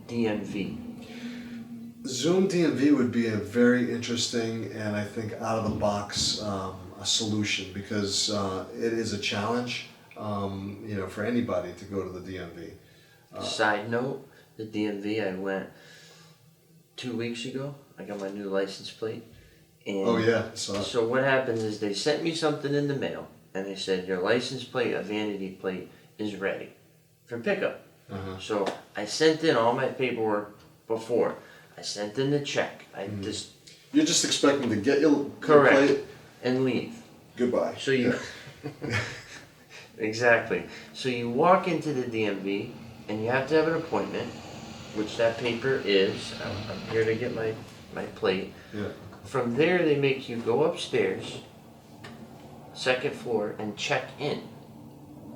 DMV? Zoom DMV would be a very interesting and I think out of the box a solution because it is a challenge, you know, for anybody to go to the DMV. Side note, the DMV, I went 2 weeks ago. I got my new license plate. And Oh yeah, so so what happens is they sent me something in the mail and they said your license plate, a vanity plate, is ready for pickup. So I sent in all my paperwork before. I sent in the check. you're just expecting to get your Correct. plate. And leave. Goodbye. So you exactly. So you walk into the DMV and you have to have an appointment, which that paper is. I'm here to get my plate. Yeah. From there they make you go upstairs, second floor, and check in.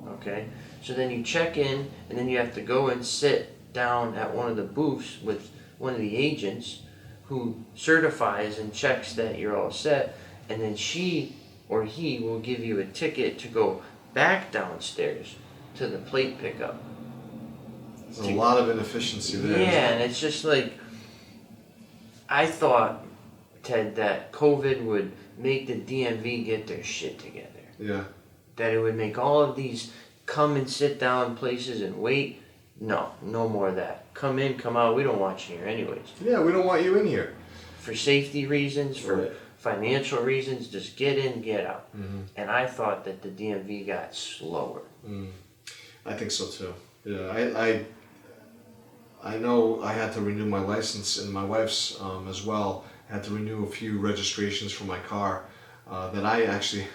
Okay? So then you check in and then you have to go and sit down at one of the booths with one of the agents who certifies and checks that you're all set, and then she or he will give you a ticket to go back downstairs to the plate pickup. There's a lot of inefficiency there. Yeah, and it's just like, I thought, Ted, that COVID would make the DMV get their shit together. Yeah. That it would make all of these come and sit down places and wait. No more of that. Come in, come out, we don't want you here anyways. Yeah, we don't want you in here. For safety reasons, for Right. financial reasons, just get in, get out. And I thought that the DMV got slower. I think so too. Yeah, I know I had to renew my license and my wife's as well. I had to renew a few registrations for my car that I actually,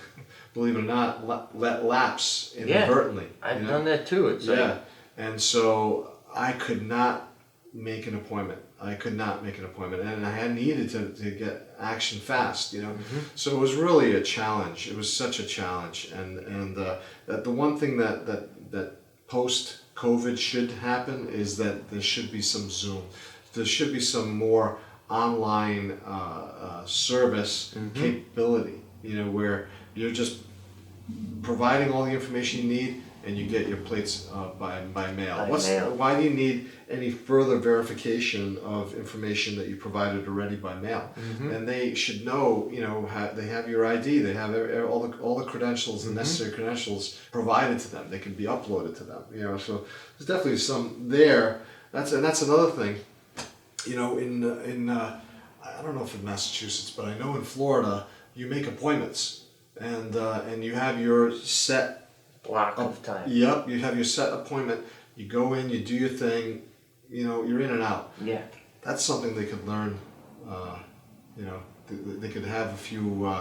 believe it or not, let lapse inadvertently. I've done that too. It's like, And so I could not make an appointment. And I had needed to get action fast, you know. So it was really a challenge. It was such a challenge. And that the one thing that post-COVID should happen is that there should be some Zoom. There should be some more online service capability, you know, where you're just providing all the information you need and you get your plates by mail. Why do you need any further verification of information that you provided already by mail? And they should know, you know, they have your ID, they have all the credentials, the necessary credentials provided to them. They can be uploaded to them, you know. So there's definitely some there. That's another thing, you know. In I don't know if in Massachusetts, but I know in Florida you make appointments and you have your set block of time. Yep, you have your set appointment. You go in, you do your thing. You know, you're in and out. Yeah. That's something they could learn. You know, they could have a few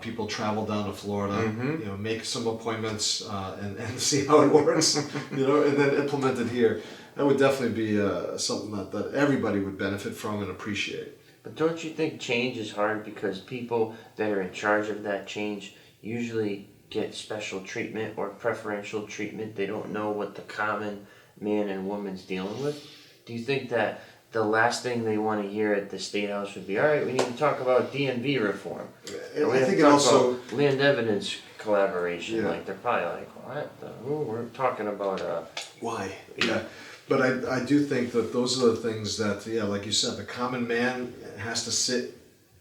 people travel down to Florida. You know, make some appointments and see how it works. You know, and then implement it here. That would definitely be something that everybody would benefit from and appreciate. But don't you think change is hard because people that are in charge of that change usually get special treatment or preferential treatment? They don't know what the common man and woman's dealing with. Do you think that the last thing they want to hear at the State House would be, all right, we need to talk about DMV reform. I think it also land evidence collaboration. Yeah. Like they're probably like, what? We're talking about why? Yeah. But I do think that those are the things that, yeah, like you said, the common man has to sit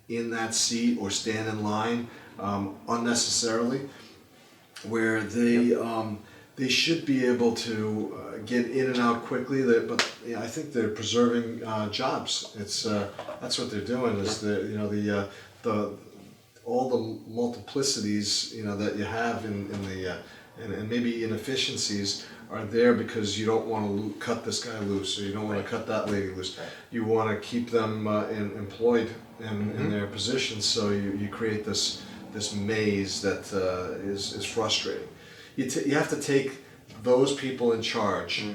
in that seat or stand in line unnecessarily, where they should be able to get in and out quickly. But yeah, I think they're preserving jobs. It's that's what they're doing. Is the all the multiplicities that you have in the and maybe inefficiencies are there because you don't want to cut this guy loose, or you don't want to cut that lady loose. Right. You want to keep them employed in their positions, so you create this maze that is frustrating. You have to take those people in charge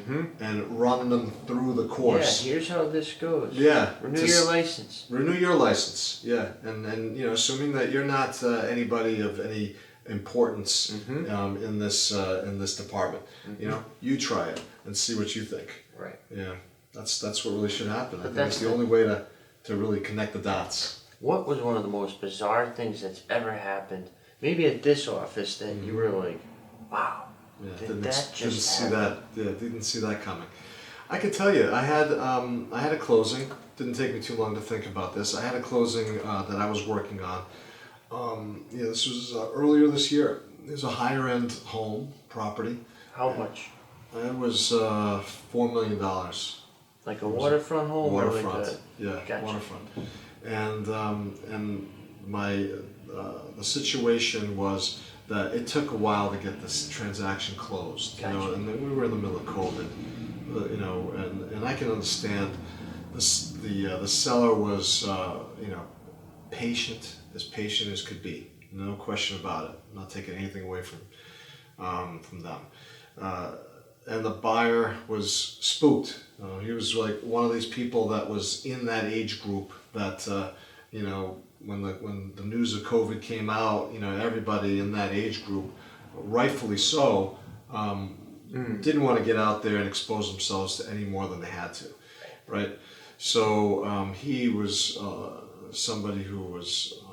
and run them through the course. Yeah, here's how this goes. Yeah. Renew your license. Renew your license, yeah. And you know, assuming that you're not anybody of any importance in this department. You know, you try it and see what you think. Right. Yeah. That's what really should happen. I think that's it's the only way to really connect the dots. What was one of the most bizarre things that's ever happened, maybe at this office, that you were like, wow, Yeah, did that just happen? Didn't see that coming. I could tell you, I had a closing. Didn't take me too long to think about this. I had a closing that I was working on. This was earlier this year. It was a higher end home property. How much? It was $4 million. Like a waterfront home? Waterfront, Or like yeah, Gotcha. waterfront. And my the situation was that it took a while to get this transaction closed. You know, Gotcha. and then we were in the middle of COVID. You know, and I can understand this. The seller was patient as could be. No question about it. I'm not taking anything away from them. And the buyer was spooked. He was like one of these people that was in that age group that when the news of COVID came out, everybody in that age group, rightfully so, didn't want to get out there and expose themselves to any more than they had to, right? So he was somebody who was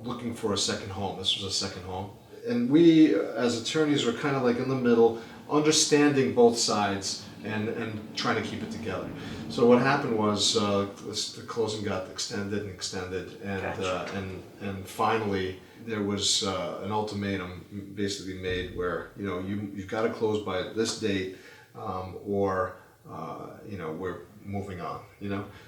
looking for a second home. This was a second home. And we, as attorneys, were kind of like in the middle, understanding both sides and trying to keep it together. So what happened was the closing got extended, and Gotcha. and finally there was an ultimatum basically made where you've got to close by this date, or we're moving on.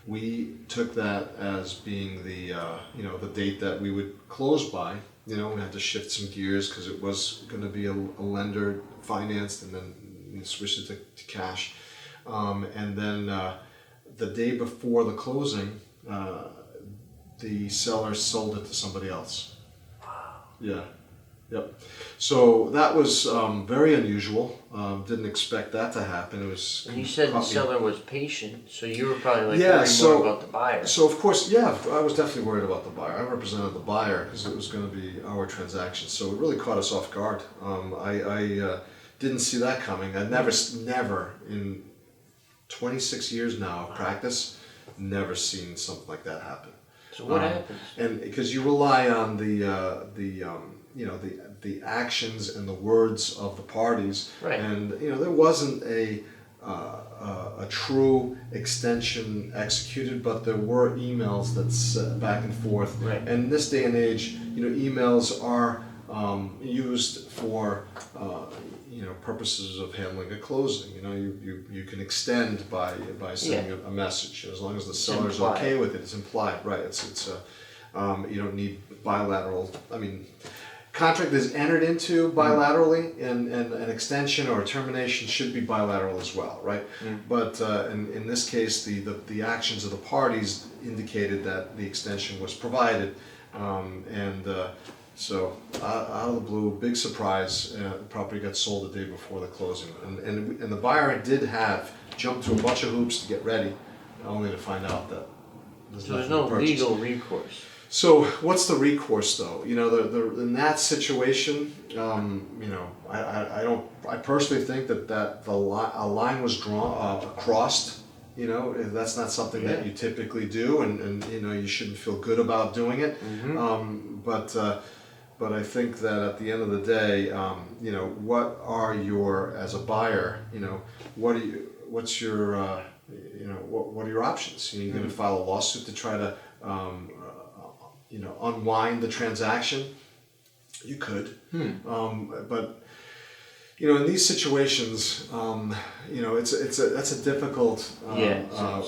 We took that as being the the date that we would close by. We had to shift some gears because it was going to be a lender financed, and then switch it to cash. And then the day before the closing, the seller sold it to somebody else. Wow. Yeah. Yep. So that was very unusual. Didn't expect that to happen. It was. And you said the seller was patient, so you were probably like Yeah, worried more about the buyer. So of course, yeah, I was definitely worried about the buyer. I represented the buyer because it was going to be our transaction. So it really caught us off guard. I didn't see that coming. I never in 26 years now of practice, never seen something like that happen. So what happens? And because you rely on the actions and the words of the parties, Right. and there wasn't a true extension executed, but there were emails that's back and forth. Right. And in this day and age, emails are used for purposes of handling a closing. You can extend by sending a message as long as the seller's implied. okay with it. It's implied, right? It's you don't need bilateral. I mean, contract is entered into bilaterally, and an extension or a termination should be bilateral as well, right? But in this case, the actions of the parties indicated that the extension was provided, so out of the blue, big surprise, the property got sold the day before the closing, and the buyer did jumped through a bunch of hoops to get ready, only to find out that There's no legal recourse. So what's the recourse though? In that situation, I personally think that a line was drawn, crossed. That's not something that you typically do, and you shouldn't feel good about doing it. But I think that at the end of the day, what are your, as a buyer, what are your options? You're going to file a lawsuit to try to unwind the transaction. You could, but in these situations, that's a difficult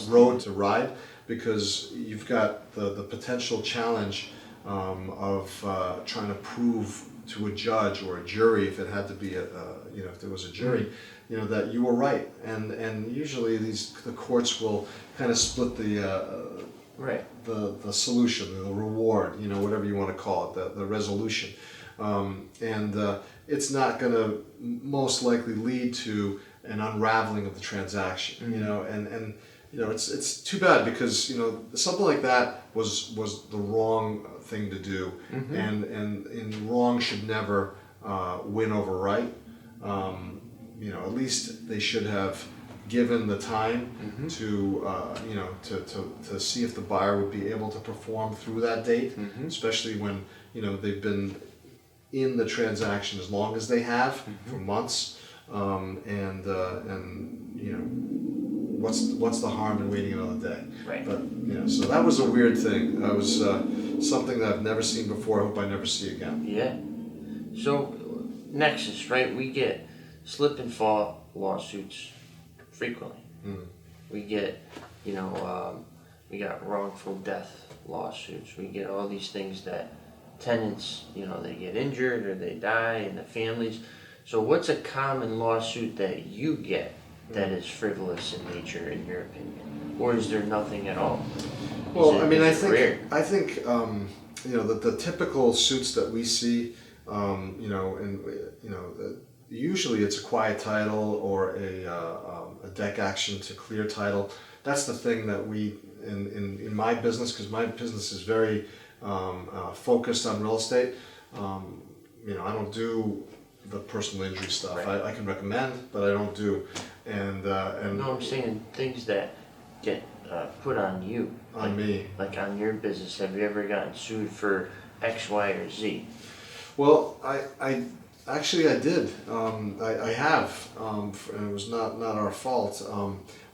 road to ride, because you've got the potential challenge of trying to prove to a judge or a jury, if it had to be if there was a jury, that you were right, and usually the courts will kind of split the solution, the reward, whatever you want to call it, the resolution, and it's not going to most likely lead to an unraveling of the transaction, and it's too bad because something like that was the wrong thing to do, and wrong should never win over right. At least they should have given the time to see if the buyer would be able to perform through that date, especially when they've been in the transaction as long as they have for months, and what's the harm in waiting another day? Right. But so that was a weird thing. That was something that I've never seen before. I hope I never see again. Yeah. So Nexus, right? We get slip and fall lawsuits frequently. We get, we got wrongful death lawsuits. We get all these things that tenants, they get injured or they die, and the families. So what's a common lawsuit that you get that is frivolous in nature, in your opinion, or is there nothing at all? Well, I think the typical suits that we see, usually it's a quiet title or a deck action to clear title. That's the thing that we in my business, because my business is very focused on real estate. I don't do the personal injury stuff. Right. I can recommend, but I don't do. And no, I'm saying things that get put on you. On me. Like on your business. Have you ever gotten sued for X, Y, or Z? Well, I actually did. I have, and it was not our fault.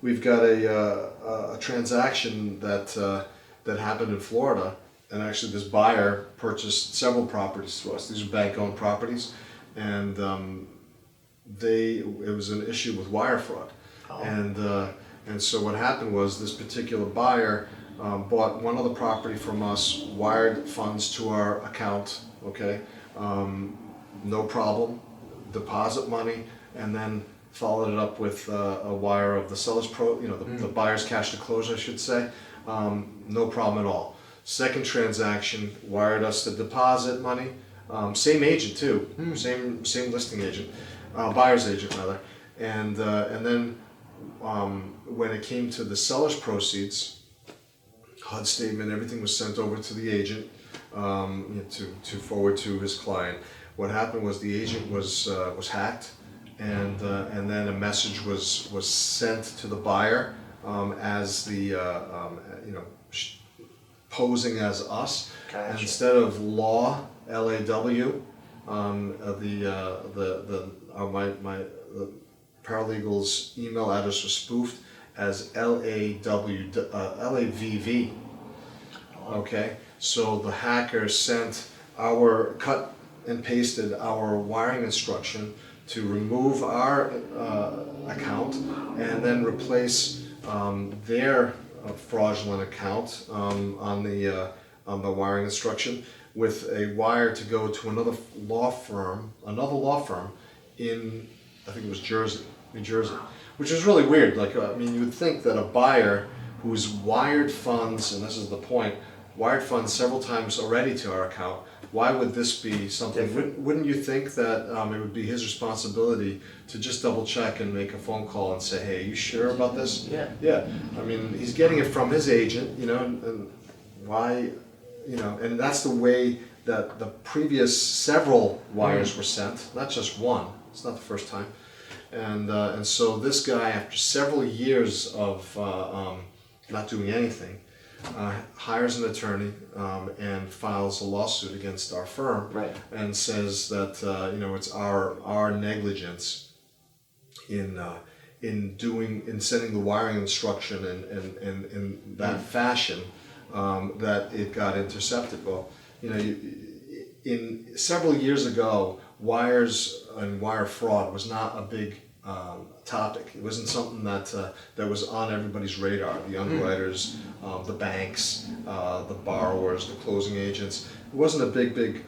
We've got a transaction that happened in Florida, and actually this buyer purchased several properties through us. These are bank-owned properties, and it was an issue with wire fraud. Oh. And so what happened was this particular buyer bought one other property from us, wired funds to our account, okay, no problem, deposit money, and then followed it up with a wire of the seller's the buyer's cash to close, I should say, no problem at all. Second transaction, wired us the deposit money, same agent too, same listing agent, buyer's agent rather, and then when it came to the seller's proceeds, HUD statement, everything was sent over to the agent to forward to his client. What happened was the agent was hacked, and then a message was sent to the buyer as the posing as us. Gotcha. And instead of law LAW, my paralegal's email address was spoofed as LAVV. Okay, so the hacker sent cut and pasted our wiring instruction to remove our account and then replace their fraudulent account on the wiring instruction with a wire to go to another law firm in, I think it was New Jersey, which is really weird. You would think that a buyer who's wired funds, and this is the point, wired funds several times already to our account, why would this be something? Wouldn't you think that it would be his responsibility to just double check and make a phone call and say, hey, are you sure about this? Yeah. Yeah. He's getting it from his agent, and why, and that's the way that the previous several wires were sent, not just one. It's not the first time. And so this guy, after several years of not doing anything, hires an attorney and files a lawsuit against our firm, right, and says that it's our negligence in sending the wiring instruction in that fashion that it got intercepted. Well, in several years ago, wires and wire fraud was not a big topic. It wasn't something that was on everybody's radar. The underwriters, the banks, the borrowers, the closing agents. It wasn't a big thing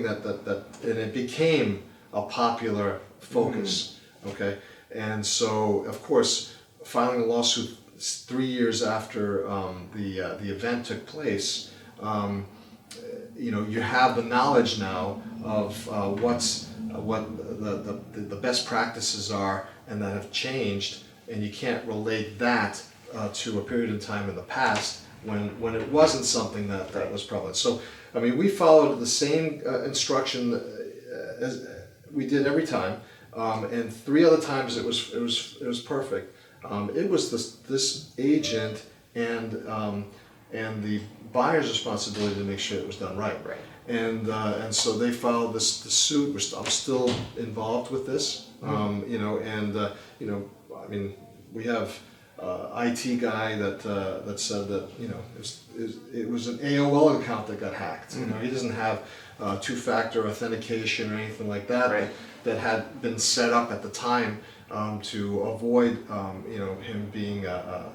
that and it became a popular focus. Okay, and so of course filing a lawsuit 3 years after the event took place. You have the knowledge now of what the best practices are and that have changed, and you can't relate that to a period of time in the past when it wasn't something that was prevalent. So, I mean, we followed the same instruction as we did every time, and 3 other times it was perfect. It was this agent and the buyer's responsibility to make sure it was done right. Right. And so they filed the suit. I'm still involved with this. I mean, we have IT guy that said that it was an AOL account that got hacked. He doesn't have two-factor authentication or anything like that. Right. That had been set up at the time to avoid him being a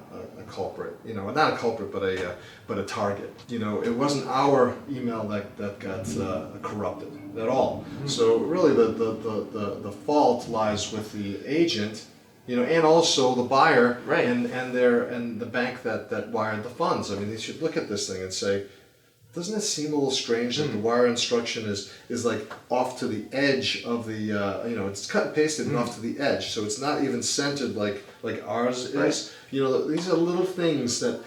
culprit. Not a culprit, but a target. It wasn't our email that got corrupted at all. So really, the fault lies with the agent. And also the buyer, Right. and the bank that wired the funds. I mean, they should look at this thing and say, doesn't it seem a little strange that the wire instruction is like off to the edge of the it's cut and pasted and off to the edge, so it's not even centered like ours is. Right. These are little things that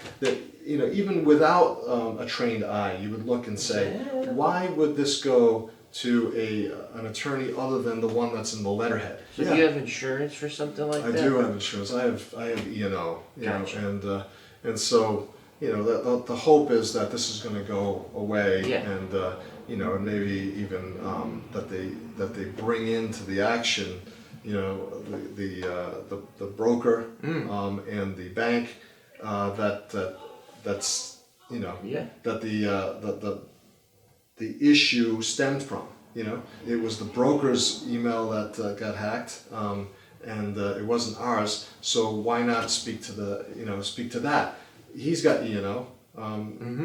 even without a trained eye, you would look and say, why would this go to an attorney other than the one that's in the letterhead? So do you have insurance for something like that? I do have insurance. I have E&O, Gotcha. and so the hope is that this is going to go away, Yeah. and and maybe even that they bring into the action, the broker and the bank that's that the issue stemmed from. It was the broker's email that got hacked, and it wasn't ours. So why not speak to that? He's got E&O,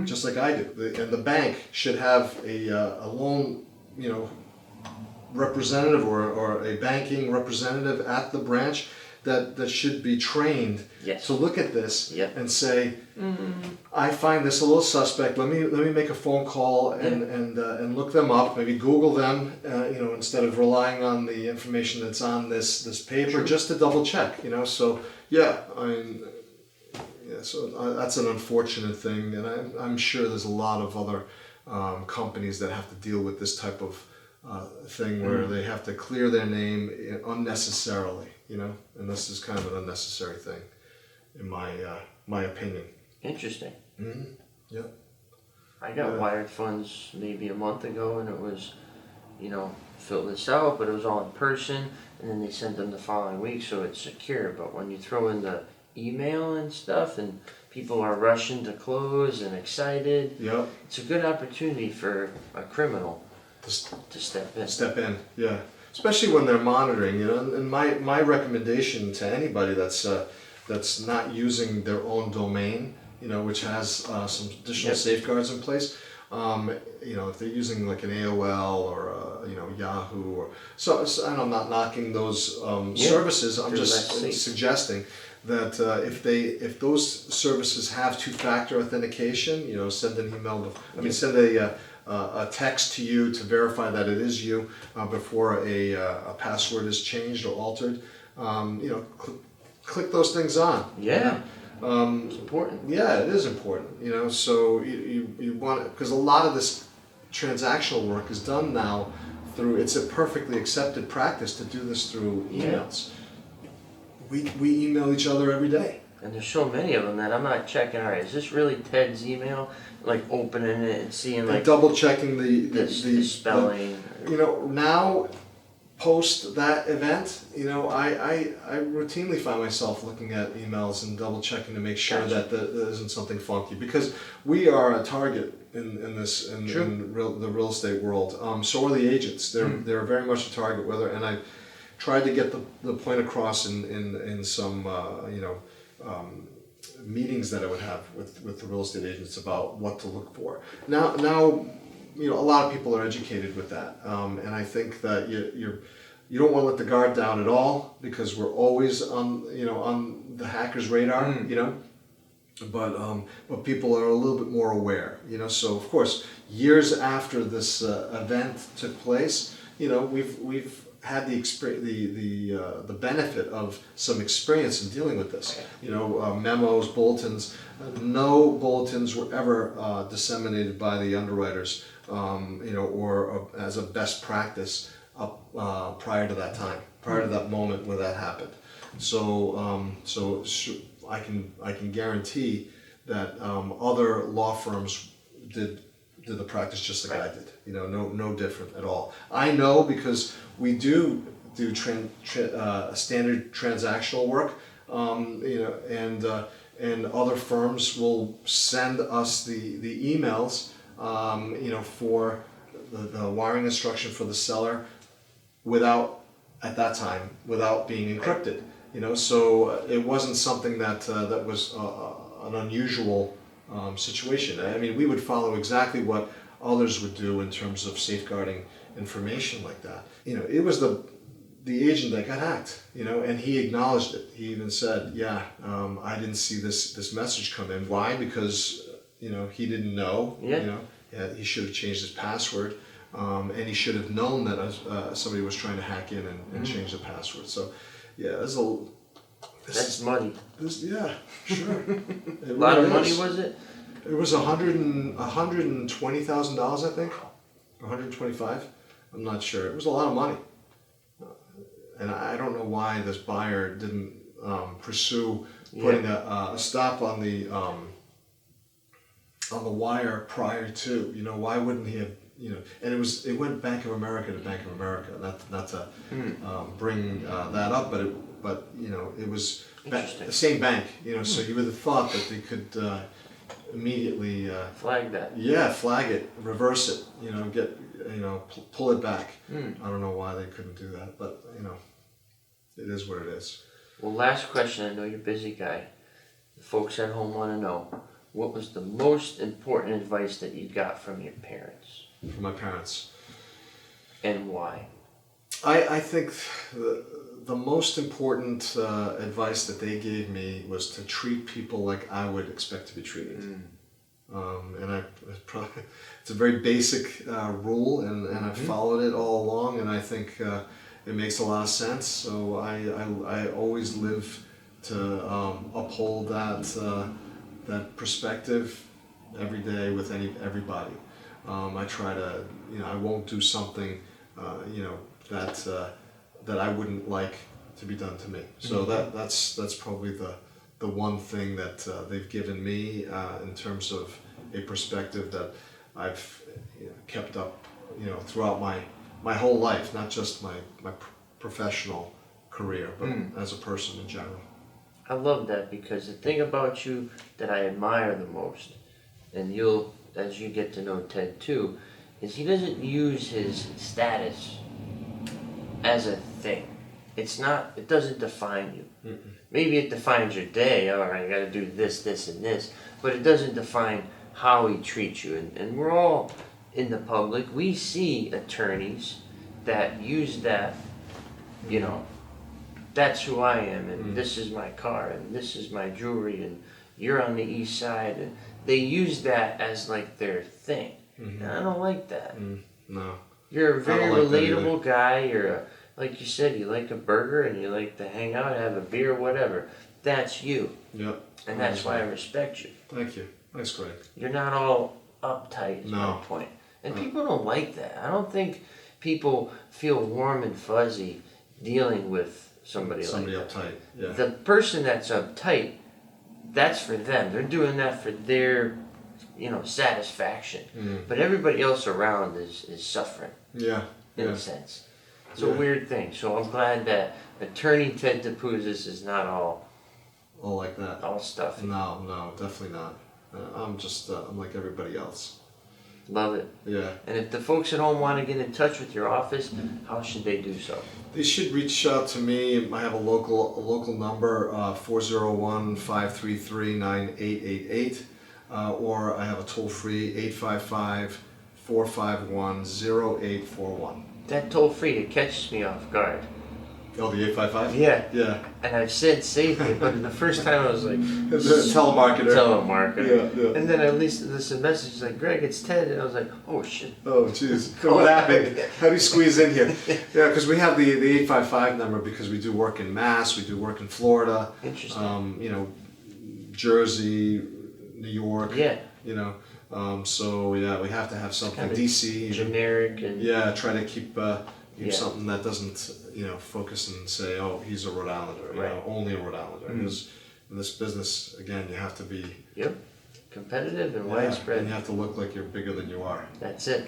just like I do, and the bank should have a loan, representative or a banking representative at the branch that should be trained to look at this and say, I find this a little suspect. Let me make a phone call and look them up. Maybe Google them, instead of relying on the information that's on this paper, just to double check. So so that's an unfortunate thing, and I'm sure there's a lot of other companies that have to deal with this type of thing where they have to clear their name unnecessarily, and this is kind of an unnecessary thing, in my opinion. Interesting. Mm-hmm. Yeah. I got wired funds maybe a month ago, and it was, fill this out, but it was all in person, and then they sent them the following week, so it's secure. But when you throw in the email and stuff, and people are rushing to close and excited, it's a good opportunity for a criminal to step in. Step in, yeah. Especially when they're monitoring, And my recommendation to anybody that's not using their own domain, which has some additional safeguards in place. If they're using like an AOL or Yahoo or so, and I'm not knocking those services. I'm just suggesting that if those services have two-factor authentication, send an email. Send a text to you to verify that it is you before a password is changed or altered. Click those things on. Yeah. It's important. Yeah, it is important. So you want it, because a lot of this transactional work is done now through. It's a perfectly accepted practice to do this through emails. We email each other every day. And there's so many of them that I'm not checking. All right, is this really Ted's email? Like opening it and seeing like double checking the spelling. Now, post that event, I routinely find myself looking at emails and double checking to make sure that there isn't something funky, because we are a target in the real estate world. So are the agents. They're very much a target. tried to get the point across in some meetings that I would have with the real estate agents about what to look for. Now a lot of people are educated with that, and I think that you don't want to let the guard down at all, because we're always on the hackers' radar, but people are a little bit more aware, So of course, years after this event took place, we've had the benefit of some experience in dealing with this. Memos, bulletins. No bulletins were ever disseminated by the underwriters, or as a best practice prior to that time, prior to that moment where that happened. So I can guarantee that other law firms did the practice just like I did. No different at all. I know because we do standard transactional work, and other firms will send us the emails, for the wiring instruction for the seller at that time without being encrypted. So it wasn't something that was an unusual situation. I mean, we would follow exactly what others would do in terms of safeguarding information like that. It was the agent that got hacked, and he acknowledged it. He even said, I didn't see this message come in. Why? Because, he didn't know, he should have changed his password, and he should have known that somebody was trying to hack in and change the password. So, that's money. Yeah, sure. A lot of money, was it? It was $120,000, I think. 125. I'm not sure. It was a lot of money, and I don't know why this buyer didn't pursue putting a stop on the wire prior to. Why wouldn't he have? And it went Bank of America to Bank of America. Not to bring that up, but it was the same bank. So you would have thought that they could immediately flag that. Yeah, flag it, reverse it. Get pull it back. I don't know why they couldn't do that, but it is what it is. Well, last question. I know you're a busy guy. The folks at home want to know, what was the most important advice that you got from your parents? From my parents. And why? I think the most important advice that they gave me was to treat people like I would expect to be treated. And it's a very basic rule, and I've followed it all along, and I think it makes a lot of sense. So I always live to uphold that perspective every day with everybody. I try to, I won't do something, that I wouldn't like to be done to me. So that's probably the one thing that they've given me in terms of a perspective that I've kept up, throughout my whole life, not just my professional career, but as a person in general. I love that, because the thing about you that I admire the most, and as you get to know Ted too, is he doesn't use his status as a thing. It doesn't define you. Mm-mm. Maybe it defines your day. All right, I got to do this, this, and this. But it doesn't define how he treats you. And we're all in the public. We see attorneys that use that, that's who I am, and this is my car, and this is my jewelry, and you're on the east side. And they use that as like their thing. Mm-hmm. And I don't like that. No. You're a very relatable guy. You're like you said, you like a burger and you like to hang out, have a beer, whatever. That's you. Yep. And that's why I respect you. Thank you. That's great. You're not all uptight is my point. And people don't like that. I don't think people feel warm and fuzzy dealing with somebody uptight. Yeah. The person that's uptight, that's for them. They're doing that for their satisfaction. But everybody else around is suffering. Yeah. In a sense. It's a weird thing. So I'm glad that attorney Ted Topouzis is not all like that. All stuff. No, definitely not. I'm just I'm like everybody else. Love it. Yeah. And if the folks at home want to get in touch with your office, how should they do so? They should reach out to me. I have a local number, 401-533-9888, or I have a toll-free 855-451-0841. That toll free, it catches me off guard. Oh, the 855? Yeah. Yeah. And I've said saved it, but the first time I was like, Telemarketer. telemarketer. Yeah. And then at least this message like, Greg, it's Ted. And I was like, oh shit. Oh, jeez. What happened? How do you squeeze in here? Yeah, because we have the 855 number because we do work in Mass, we do work in Florida. Interesting. Jersey, New York. Yeah. So yeah, we have to have something. Kind of DC. generic and Yeah, try to keep Yeah. something that doesn't, focus and say, oh, he's a Rhode Islander, Right. only a Rhode Islander. Because in this business, again, you have to be competitive and yeah, widespread. and you have to look like you're bigger than you are. That's it.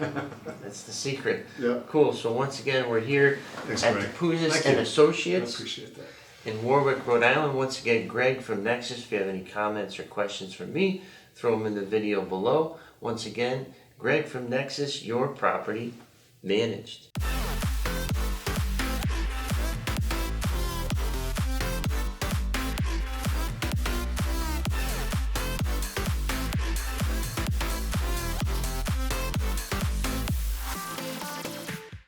That's the secret. Yeah. Cool. So once again, we're here Thanks, at Greg. Topouzis Thank and you. I Associates appreciate that. in Warwick, Rhode Island. Once again, Greg from Nexus. If you have any comments or questions for me, throw them in the video below. Once again, Greg from Nexus, your property managed.